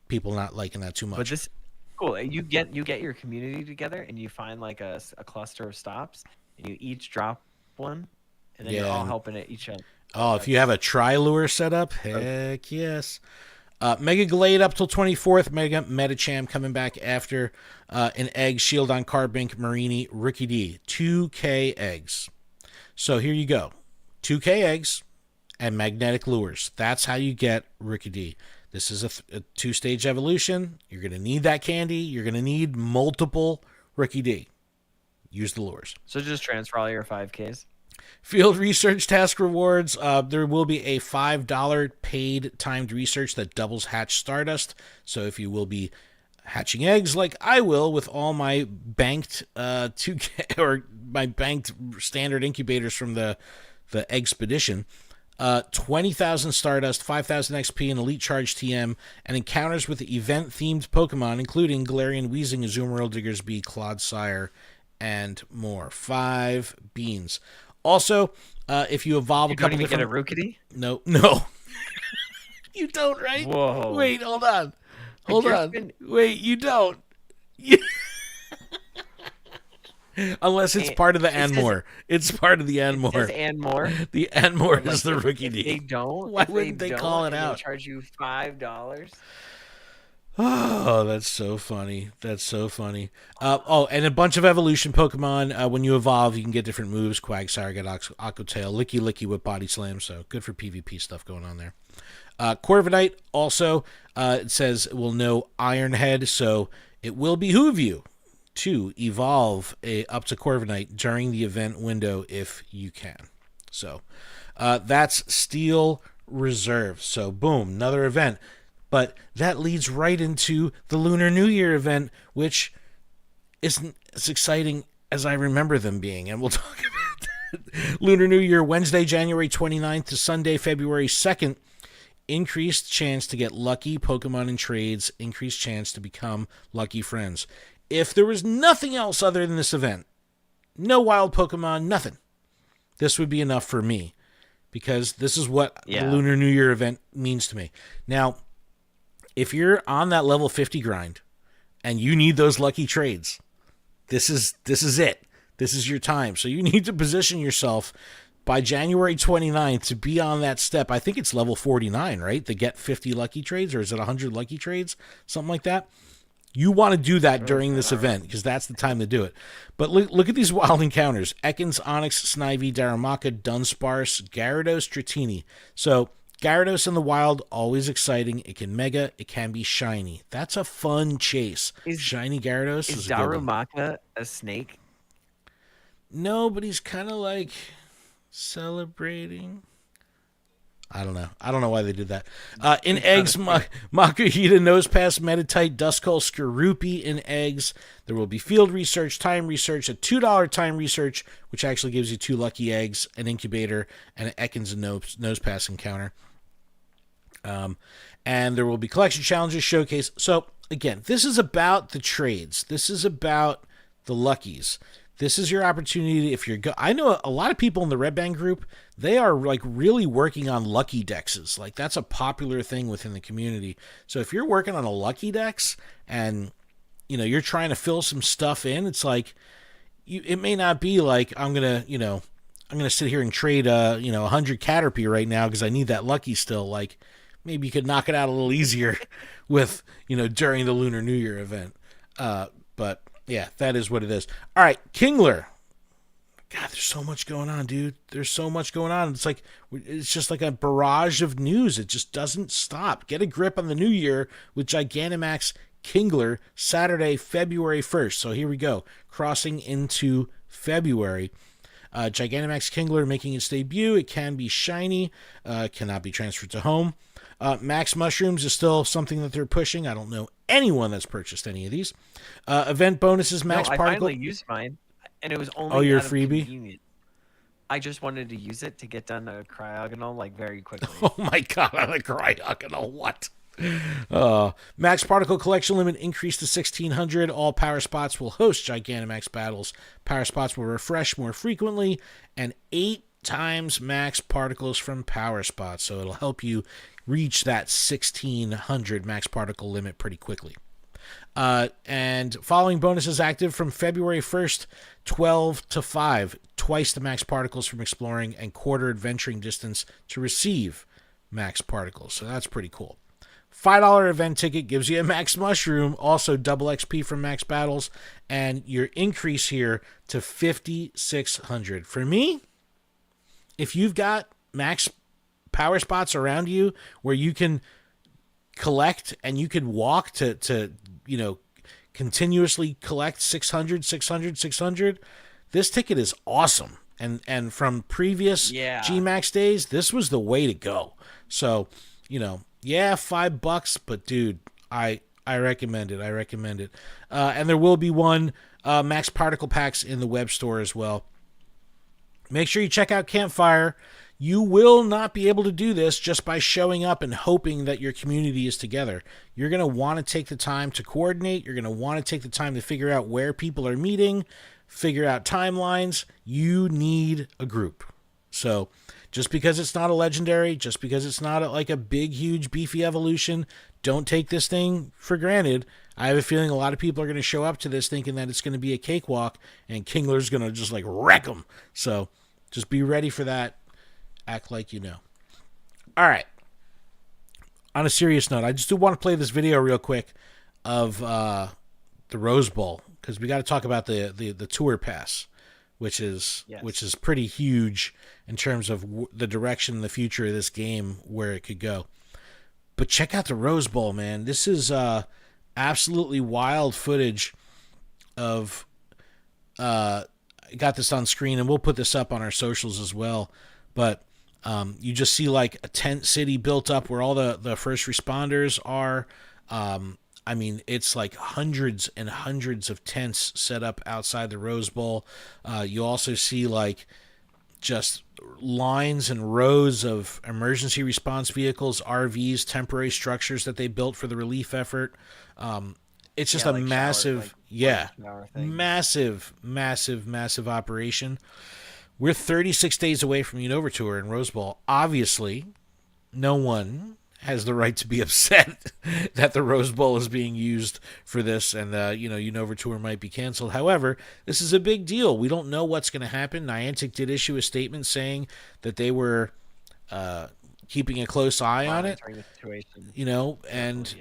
People not liking that too much. But this cool. You get your community together and you find like a cluster of stops, and you each drop one, and then you're all helping each other. Oh, if you have a tri-lure set up, heck yes. Mega Gallade up till 24th. Mega Metacham coming back after an egg. Shieldon, Carbink, Marini, Rookidee. 2K eggs. So here you go. 2K eggs and magnetic lures. That's how you get Rookidee. This is a 2-stage evolution. You're going to need that candy. You're going to need multiple Rookidee. Use the lures. So just transfer all your 5Ks. Field research task rewards. There will be a $5 paid timed research that doubles hatch Stardust. So if you will be hatching eggs like I will with all my banked 2K or my banked standard incubators from the Expedition, 20,000 Stardust, 5,000 XP, an Elite Charge TM, and encounters with event-themed Pokemon, including Galarian Weezing, Azumarill, Diggersby, Clodsire, and more. 5 beans. Also, if you evolve a couple different... You don't even get a Rookidee? No. You don't, right? Whoa. Wait, hold on. Wait, you don't. Unless it's part of the and more. It's part of the and more. It says and more. The and more is the Rookidee. They don't. Why wouldn't they call it out? They charge you $5. Oh, that's so funny. That's so funny. And a bunch of evolution Pokemon. When you evolve, you can get different moves. Quagsire, get Aqua Tail, Licky Licky with Body Slam. So good for PvP stuff going on there. Corviknight also, it says it will know Iron Head, so it will behoove you to evolve up to Corviknight during the event window if you can. So that's Steel Reserve. So boom, another event. But that leads right into the Lunar New Year event, which isn't as exciting as I remember them being. And we'll talk about that. Lunar New Year, Wednesday, January 29th to Sunday, February 2nd. Increased chance to get lucky Pokemon in trades. Increased chance to become lucky friends. If there was nothing else other than this event, no wild Pokemon, nothing, this would be enough for me. Because this is what the Lunar New Year event means to me. Now, if you're on that level 50 grind and you need those lucky trades, this is it. This is your time. So you need to position yourself by January 29th to be on that step. I think it's level 49, right? To get 50 lucky trades, or is it 100 lucky trades? Something like that. You want to do that during this event because that's the time to do it. But look at these wild encounters. Ekans, Onyx, Snivy, Darumaka, Dunsparce, Gyarados, Dratini. So Gyarados in the wild, always exciting. It can mega, it can be shiny. That's a fun chase. Shiny Gyarados is a good one. Darumaka a snake? No, but he's kind of like celebrating. I don't know. I don't know why they did that. In eggs, Makuhita, Nosepass, Meditite, Duskull, Skorupi in eggs. There will be field research, time research, a $2 time research, which actually gives you 2 lucky eggs, an incubator, and an Ekans and Nosepass encounter. And there will be collection challenges, showcase. So, again, this is about the trades. This is about the luckies. This is your opportunity if you're... I know a lot of people in the Red Band group, they are like really working on lucky dexes. Like that's a popular thing within the community. So if you're working on a lucky dex and, you know, you're trying to fill some stuff in, it's like, it may not be like, I'm going to sit here and trade, 100 Caterpie right now because I need that lucky still. Like maybe you could knock it out a little easier with, during the Lunar New Year event. But yeah, that is what it is. All right, Kingler. God, there's so much going on, dude. There's so much going on. It's just like a barrage of news. It just doesn't stop. Get a grip on the new year with Gigantamax Kingler, Saturday, February 1st. So here we go. Crossing into February. Gigantamax Kingler making its debut. It can be shiny. Cannot be transferred to home. Max Mushrooms is still something that they're pushing. I don't know anyone that's purchased any of these. Event bonuses, Max Particle. I finally used mine, and it was only your out of freebie? convenience. I just wanted to use it to get done a cryogonal very quickly. Oh my god, a cryogonal, what? Max Particle collection limit increased to 1,600. All power spots will host Gigantamax battles. Power spots will refresh more frequently, and 8 times max particles from power spots. So it'll help you reach that 1,600 max particle limit pretty quickly. And following bonuses active from February 1st, 12 to 5. Twice the max particles from exploring and quarter adventuring distance to receive max particles. So that's pretty cool. $5 event ticket gives you a max mushroom, also double XP from max battles, and your increase here to 5,600. For me, if you've got max power spots around you where you can collect and you can walk to continuously collect 600, this ticket is awesome. And from previous Gmax days, this was the way to go. So, $5, but dude, I recommend it. And there will be one max particle packs in the web store as well. Make sure you check out Campfire. You will not be able to do this just by showing up and hoping that your community is together. You're going to want to take the time to coordinate. You're going to want to take the time to figure out where people are meeting, figure out timelines. You need a group. So just because it's not a legendary, just because it's not like a big, huge, beefy evolution, don't take this thing for granted. I have a feeling a lot of people are going to show up to this thinking that it's going to be a cakewalk and Kingler's going to just wreck them. So just be ready for that. Act like you know. All right. on a serious note, I just do want to play this video real quick of the Rose Bowl, because we got to talk about the tour pass, which is pretty huge in terms of the direction and the future of this game, where it could go. But check out the Rose Bowl, man. This is absolutely wild footage of. I got this on screen, and we'll put this up on our socials as well. But you just see like a tent city built up where all the first responders are. I mean, it's like hundreds and hundreds of tents set up outside the Rose Bowl. You also see like just lines and rows of emergency response vehicles, RVs, temporary structures that they built for the relief effort. It's just a massive, massive operation. We're 36 days away from Unova Tour and Rose Bowl. Obviously, no one has the right to be upset that the Rose Bowl is being used for this, and Unova Tour might be canceled. However, this is a big deal. We don't know what's going to happen. Niantic did issue a statement saying that they were keeping a close eye on it. And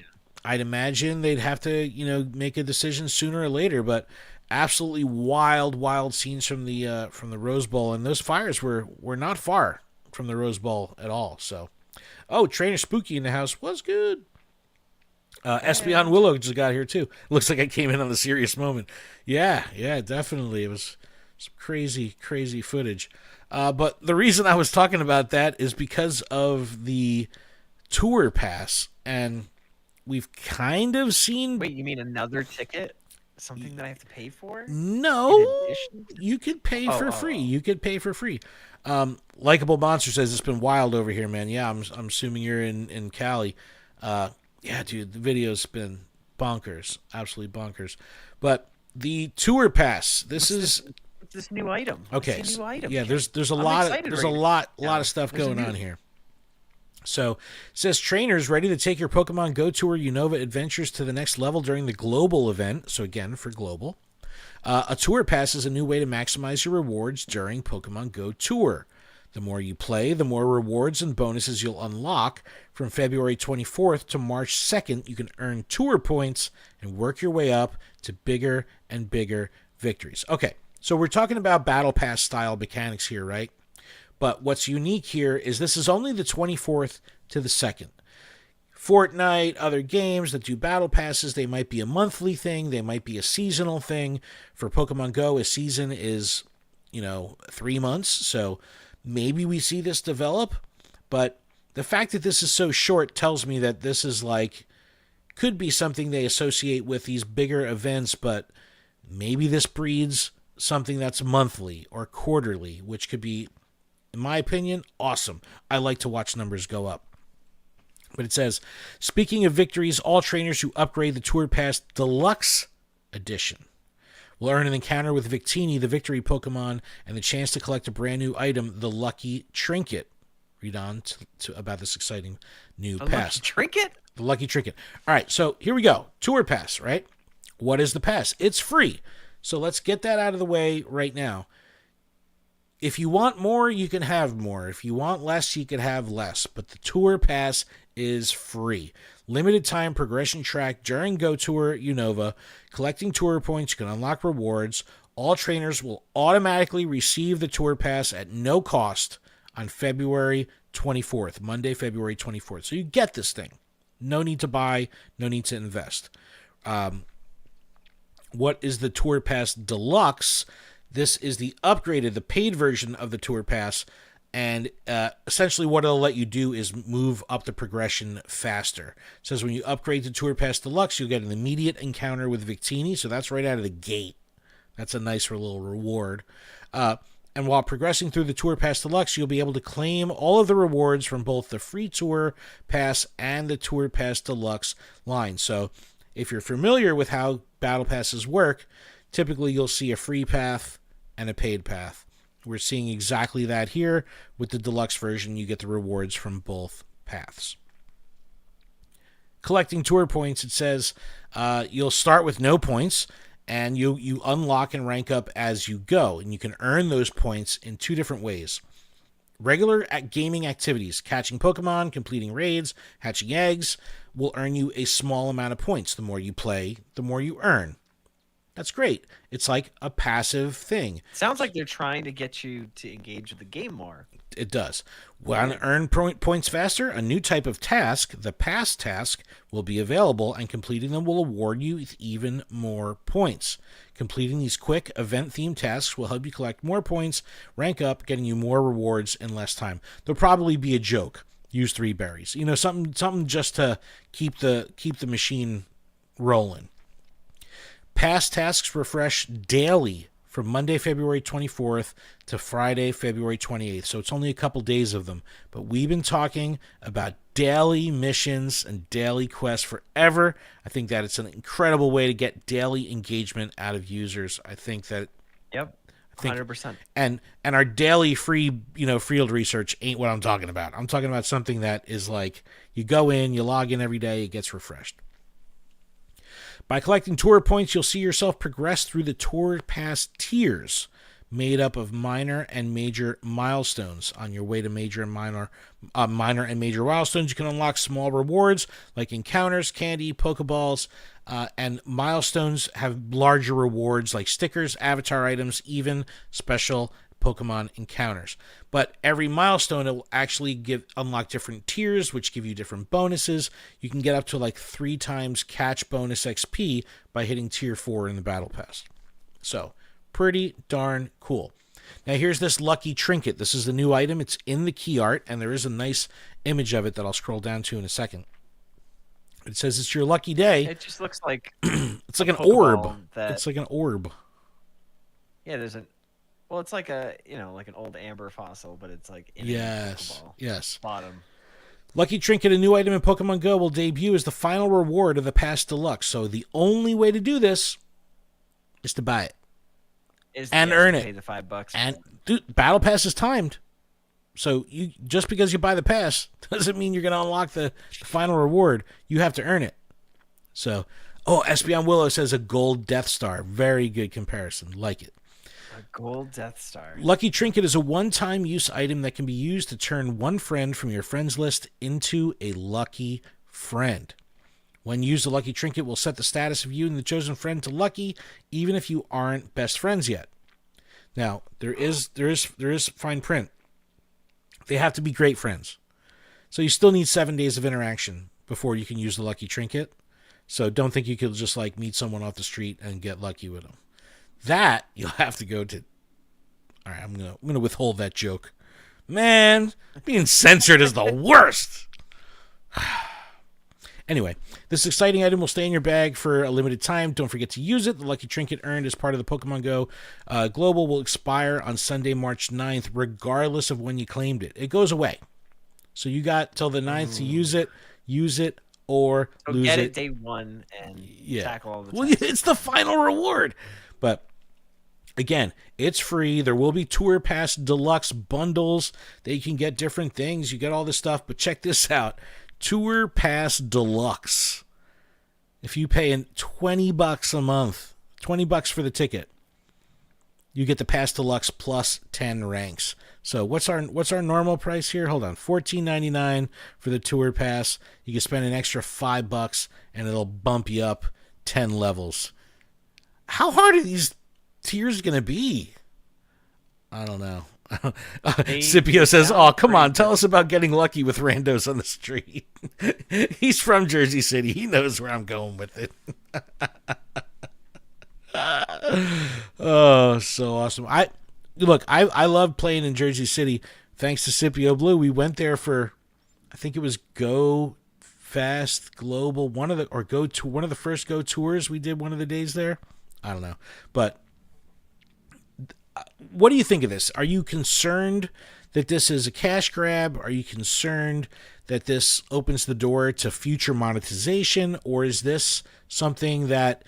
I'd imagine they'd have to, make a decision sooner or later. But absolutely wild scenes from the Rose Bowl, and those fires were not far from the Rose Bowl at all. So. Oh, Trainer Spooky in the house was good. Espeon Willow just got here, too. Looks like I came in on the serious moment. Yeah, definitely. It was some crazy footage. But the reason I was talking about that is because of the tour pass. And we've kind of seen... Wait, you mean another ticket? Something that I have to pay for? No, you could pay for free. You could pay for free. Likeable Monster says it's been wild over here, man. Yeah, I'm assuming you're in Cali. Yeah, dude, the video's been bonkers, absolutely bonkers. But the tour pass, this is this new item. Okay, new item. Yeah, there's a lot of stuff going on here. So, it says trainers ready to take your Pokemon Go Tour Unova adventures to the next level during the global event. So again, for global. A tour pass is a new way to maximize your rewards during Pokemon Go Tour. The more you play, the more rewards and bonuses you'll unlock. From February 24th to March 2nd, you can earn tour points and work your way up to bigger and bigger victories. Okay, so we're talking about Battle Pass style mechanics here, right? But what's unique here is this is only the 24th to the 2nd. Fortnite, other games that do battle passes, they might be a monthly thing, they might be a seasonal thing. For Pokemon Go, a season is, 3 months, so maybe we see this develop. But the fact that this is so short tells me that this is could be something they associate with these bigger events, but maybe this breeds something that's monthly or quarterly, which could be, in my opinion, awesome. I like to watch numbers go up. But it says, speaking of victories, all trainers who upgrade the Tour Pass Deluxe Edition will earn an encounter with Victini, the victory Pokemon, and the chance to collect a brand new item, the Lucky Trinket. Read on to about this exciting new pass. Lucky Trinket? The Lucky Trinket. All right, so here we go. Tour Pass, right? What is the pass? It's free. So let's get that out of the way right now. If you want more, you can have more. If you want less, you can have less. But the Tour Pass is free. Limited time progression track during Go Tour Unova. Collecting tour points, you can unlock rewards. All trainers will automatically receive the Tour Pass at no cost on February 24th, Monday, February 24th. So you get this thing. No need to buy, no need to invest. What is the Tour Pass Deluxe? This is the upgraded, the paid version of the Tour Pass, and essentially what it'll let you do is move up the progression faster. It says when you upgrade to Tour Pass Deluxe, you'll get an immediate encounter with Victini, so that's right out of the gate. That's a nice little reward. And while progressing through the Tour Pass Deluxe, you'll be able to claim all of the rewards from both the free Tour Pass and the Tour Pass Deluxe line. So if you're familiar with how Battle Passes work, typically you'll see a free path and a paid path. We're seeing exactly that here. With the deluxe version, you get the rewards from both paths. Collecting tour points, it says you'll start with no points, and you unlock and rank up as you go, and you can earn those points in two different ways. regular gaming activities, catching Pokemon, completing raids, hatching eggs, will earn you a small amount of points. The more you play, the more you earn. That's great. It's like a passive thing. Sounds like they're trying to get you to engage with the game more. It does. Want to earn points faster? A new type of task, the Pass task, will be available, and completing them will award you with even more points. Completing these quick, event-themed tasks will help you collect more points, rank up, getting you more rewards in less time. There'll probably be a joke. Use 3 berries. You know, something just to keep the machine rolling. Pass tasks refresh daily from Monday, February 24th to Friday, February 28th. So it's only a couple days of them. But we've been talking about daily missions and daily quests forever. I think that it's an incredible way to get daily engagement out of users. I think that... Yep, 100%. And our daily free, field research ain't what I'm talking about. I'm talking about something that is like, you go in, you log in every day, it gets refreshed. By collecting tour points, you'll see yourself progress through the Tour Pass tiers, made up of minor and major milestones. On your way to minor and major milestones, you can unlock small rewards like encounters, candy, Pokeballs, and milestones have larger rewards like stickers, avatar items, even special Pokemon encounters. But every milestone, it will actually unlock different tiers, which give you different bonuses. You can get up to like 3 times catch bonus XP by hitting tier 4 in the battle pass. So pretty darn cool. Now here's this lucky trinket. This is the new item. It's in the key art, and there is a nice image of it that I'll scroll down to in a second. It says it's your lucky day. It just looks like it's like an orb. It's like an orb. Yeah, well, it's like like an old amber fossil, but it's like in yes, bottom. Lucky Trinket, a new item in Pokemon Go, will debut as the final reward of the Pass Deluxe. So the only way to do this is to buy it and earn it. Pay the $5. And dude, Battle Pass is timed, so you just because you buy the pass doesn't mean you're going to unlock the final reward. You have to earn it. So, Espeon Willow says a gold Death Star. Very good comparison. Like it. A gold Death Star. Lucky Trinket is a one-time use item that can be used to turn one friend from your friends list into a lucky friend. When used, the Lucky Trinket will set the status of you and the chosen friend to lucky, even if you aren't best friends yet. Now, there is fine print. They have to be great friends. So you still need 7 days of interaction before you can use the Lucky Trinket. So don't think you could just like meet someone off the street and get lucky with them. That you'll have to go to. All right, I'm gonna withhold that joke. Man, being censored is the worst. Anyway, this exciting item will stay in your bag for a limited time. Don't forget to use it. The Lucky Trinket earned as part of the Pokemon Go Global will expire on Sunday, March 9th, regardless of when you claimed it. It goes away. So you got till the 9th to use it, or lose get it day one and tackle all the Well, tasks. it's the final reward. But again, it's free. There will be Tour Pass Deluxe bundles that you can get different things. You get all this stuff, but check this out. Tour Pass Deluxe. If you pay $20 a month, $20 for the ticket, you get the Pass Deluxe plus 10 ranks. So what's our normal price here? Hold on, $14.99 for the Tour Pass. You can spend an extra $5 and it'll bump you up 10 levels. How hard are these tiers going to be? I don't know. Scipio says, "Oh, come on, tell us about getting lucky with randos on the street." He's from Jersey City. He knows where I'm going with it. Oh, so awesome. I love playing in Jersey City. Thanks to Scipio Blue, we went there for, I think it was Go Fast Global, one of the first Go tours we did one of the days there. I don't know, but what do you think of this? Are you concerned that this is a cash grab? Are you concerned that this opens the door to future monetization? Or is this something that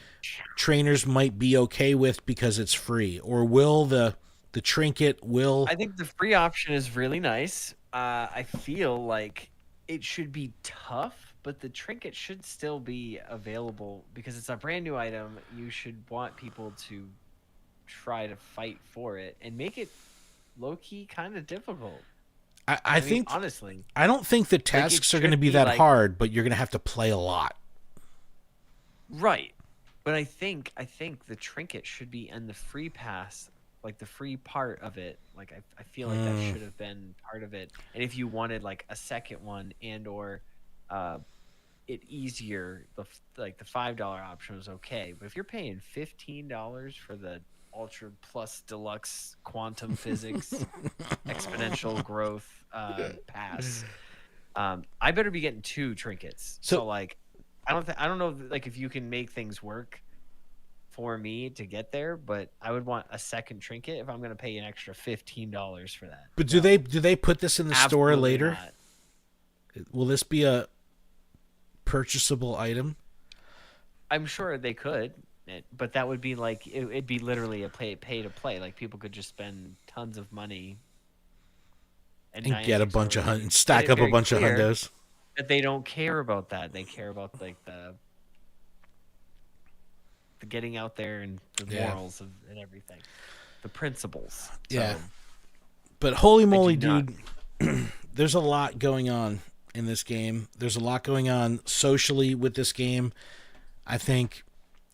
trainers might be okay with because it's free? Or will the trinket I think the free option is really nice. I feel like it should be tough, but the trinket should still be available because it's a brand new item. You should want people to try to fight for it and make it low-key kind of difficult. I think honestly, I don't think the tasks are going to be that hard, but you're going to have to play a lot. Right. But I think the trinket should be in the free pass, like the free part of it. Like I feel like that should have been part of it. And if you wanted like a second one and or it easier, the $5 option was okay. But if you're paying $15 for the Ultra Plus Deluxe Quantum Physics Exponential Growth pass, I better be getting 2 trinkets. So like I don't know like if you can make things work for me to get there, but I would want a second trinket if I'm going to pay an extra $15 for that. But do they put this in the store later? Not. Will this be a purchasable item? I'm sure they could, but that would be like it'd be literally a pay to play. Like people could just spend tons of money and get a bunch of stack up a bunch of hundos. That they don't care about that. They care about like the getting out there and the morals and everything, the principles. Yeah. But holy moly, dude, there's a lot going on in this game. There's a lot going on socially with this game. I think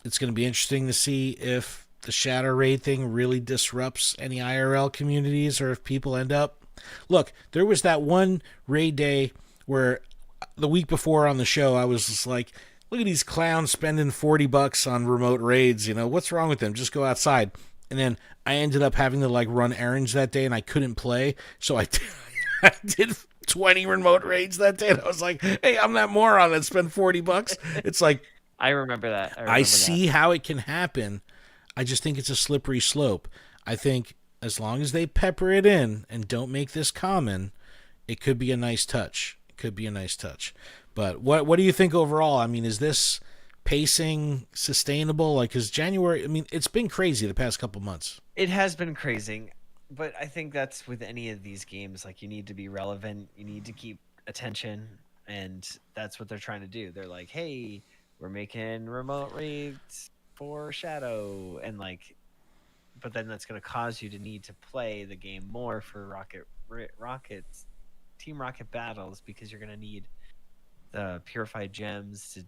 it's going to be interesting to see if the shadow raid thing really disrupts any IRL communities or if people end up... Look, there was that one raid day where the week before on the show, I was just like, look at these clowns spending $40 on remote raids. You know, what's wrong with them? Just go outside. And then I ended up having to like run errands that day and I couldn't play. So I did 20 remote raids that day. And I was like, hey, I'm that moron that spent $40. It's like, I remember that. I see how it can happen. I just think it's a slippery slope. I think as long as they pepper it in and don't make this common, it could be a nice touch. But what do you think overall? I mean, is this pacing sustainable? Like, is January? I mean, it's been crazy the past couple months. It has been crazy, but I think that's with any of these games. Like, you need to be relevant. You need to keep attention, and that's what they're trying to do. They're like, hey, we're making remote raids for Shadow, and like, but then that's going to cause you to need to play the game more for Rockets, Team Rocket battles, because you're going to need the purified gems to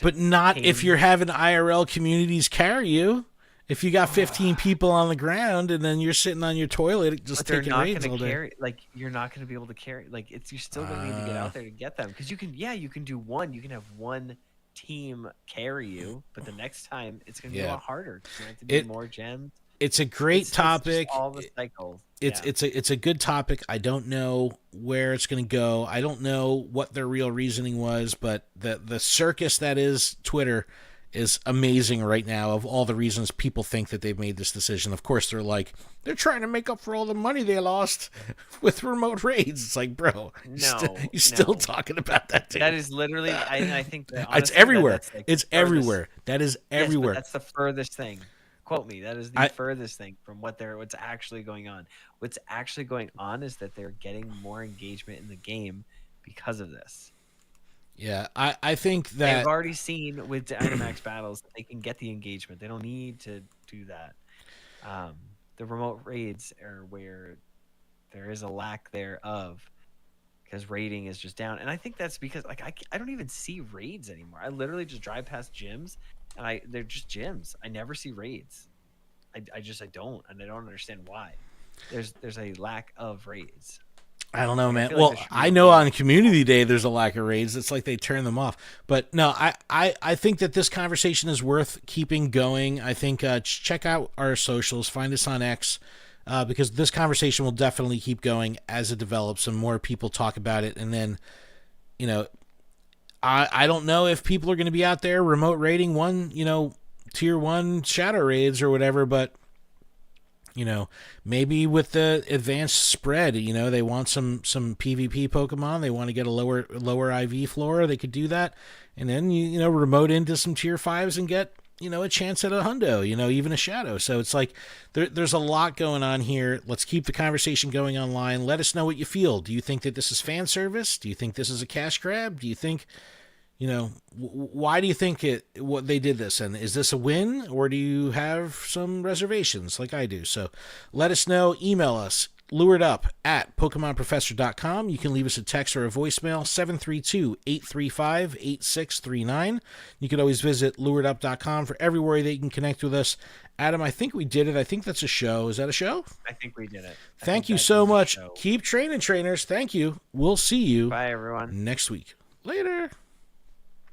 but not if you're having IRL communities carry you. If you got 15 people on the ground and then you're sitting on your toilet just taking raids all day. Like, you're not going to be able to carry. Like, you're still going to need to get out there to get them. Because you can do one. You can have one team carry you, but the next time it's going to be a lot harder. You have to do more gems. It's a great topic. All the cycles. It's a good topic. I don't know where it's going to go. I don't know what their real reasoning was, but the circus that is Twitter is amazing right now of all the reasons people think that they've made this decision. Of course, they're trying to make up for all the money they lost with remote raids. It's like, bro, you're still talking about that. Dude. That is literally, I think that, honestly, it's everywhere. It's everywhere. That is everywhere. Yes, that's the furthest thing. Quote me. That is the furthest thing from what's actually going on. What's actually going on is that they're getting more engagement in the game because of this. Yeah, I think that they've already seen with Dynamax battles they can get the engagement. They don't need to do that. The remote raids are where there is a lack thereof because raiding is just down, and I think that's because like I don't even see raids anymore. I literally just drive past gyms, and they're just gyms. I never see raids. I don't, and I don't understand why. There's a lack of raids. I don't know, man. Well, I know on Community Day there's a lack of raids. It's like they turn them off. But no, I think that this conversation is worth keeping going. I think check out our socials, find us on X, because this conversation will definitely keep going as it develops and more people talk about it. And then, you know, I don't know if people are going to be out there remote raiding tier 1 shadow raids or whatever, but maybe with the advanced spread, they want some PvP Pokemon. They want to get a lower IV flora. They could do that. And then, remote into some tier 5s and get, a chance at a hundo, even a shadow. So it's like there's a lot going on here. Let's keep the conversation going online. Let us know what you feel. Do you think that this is fan service? Do you think this is a cash grab? Do you think... why do you think what they did this? And is this a win, or do you have some reservations like I do? So let us know. Email us, lured at PokemonProfessor.com. You can leave us a text or a voicemail, 732-835-8639. You can always visit luredup.com for everywhere that you can connect with us. Adam, I think we did it. I think that's a show. Is that a show? I think we did it. Thank you so much. Keep training, trainers. Thank you. We'll see you Bye, everyone. next week. Later.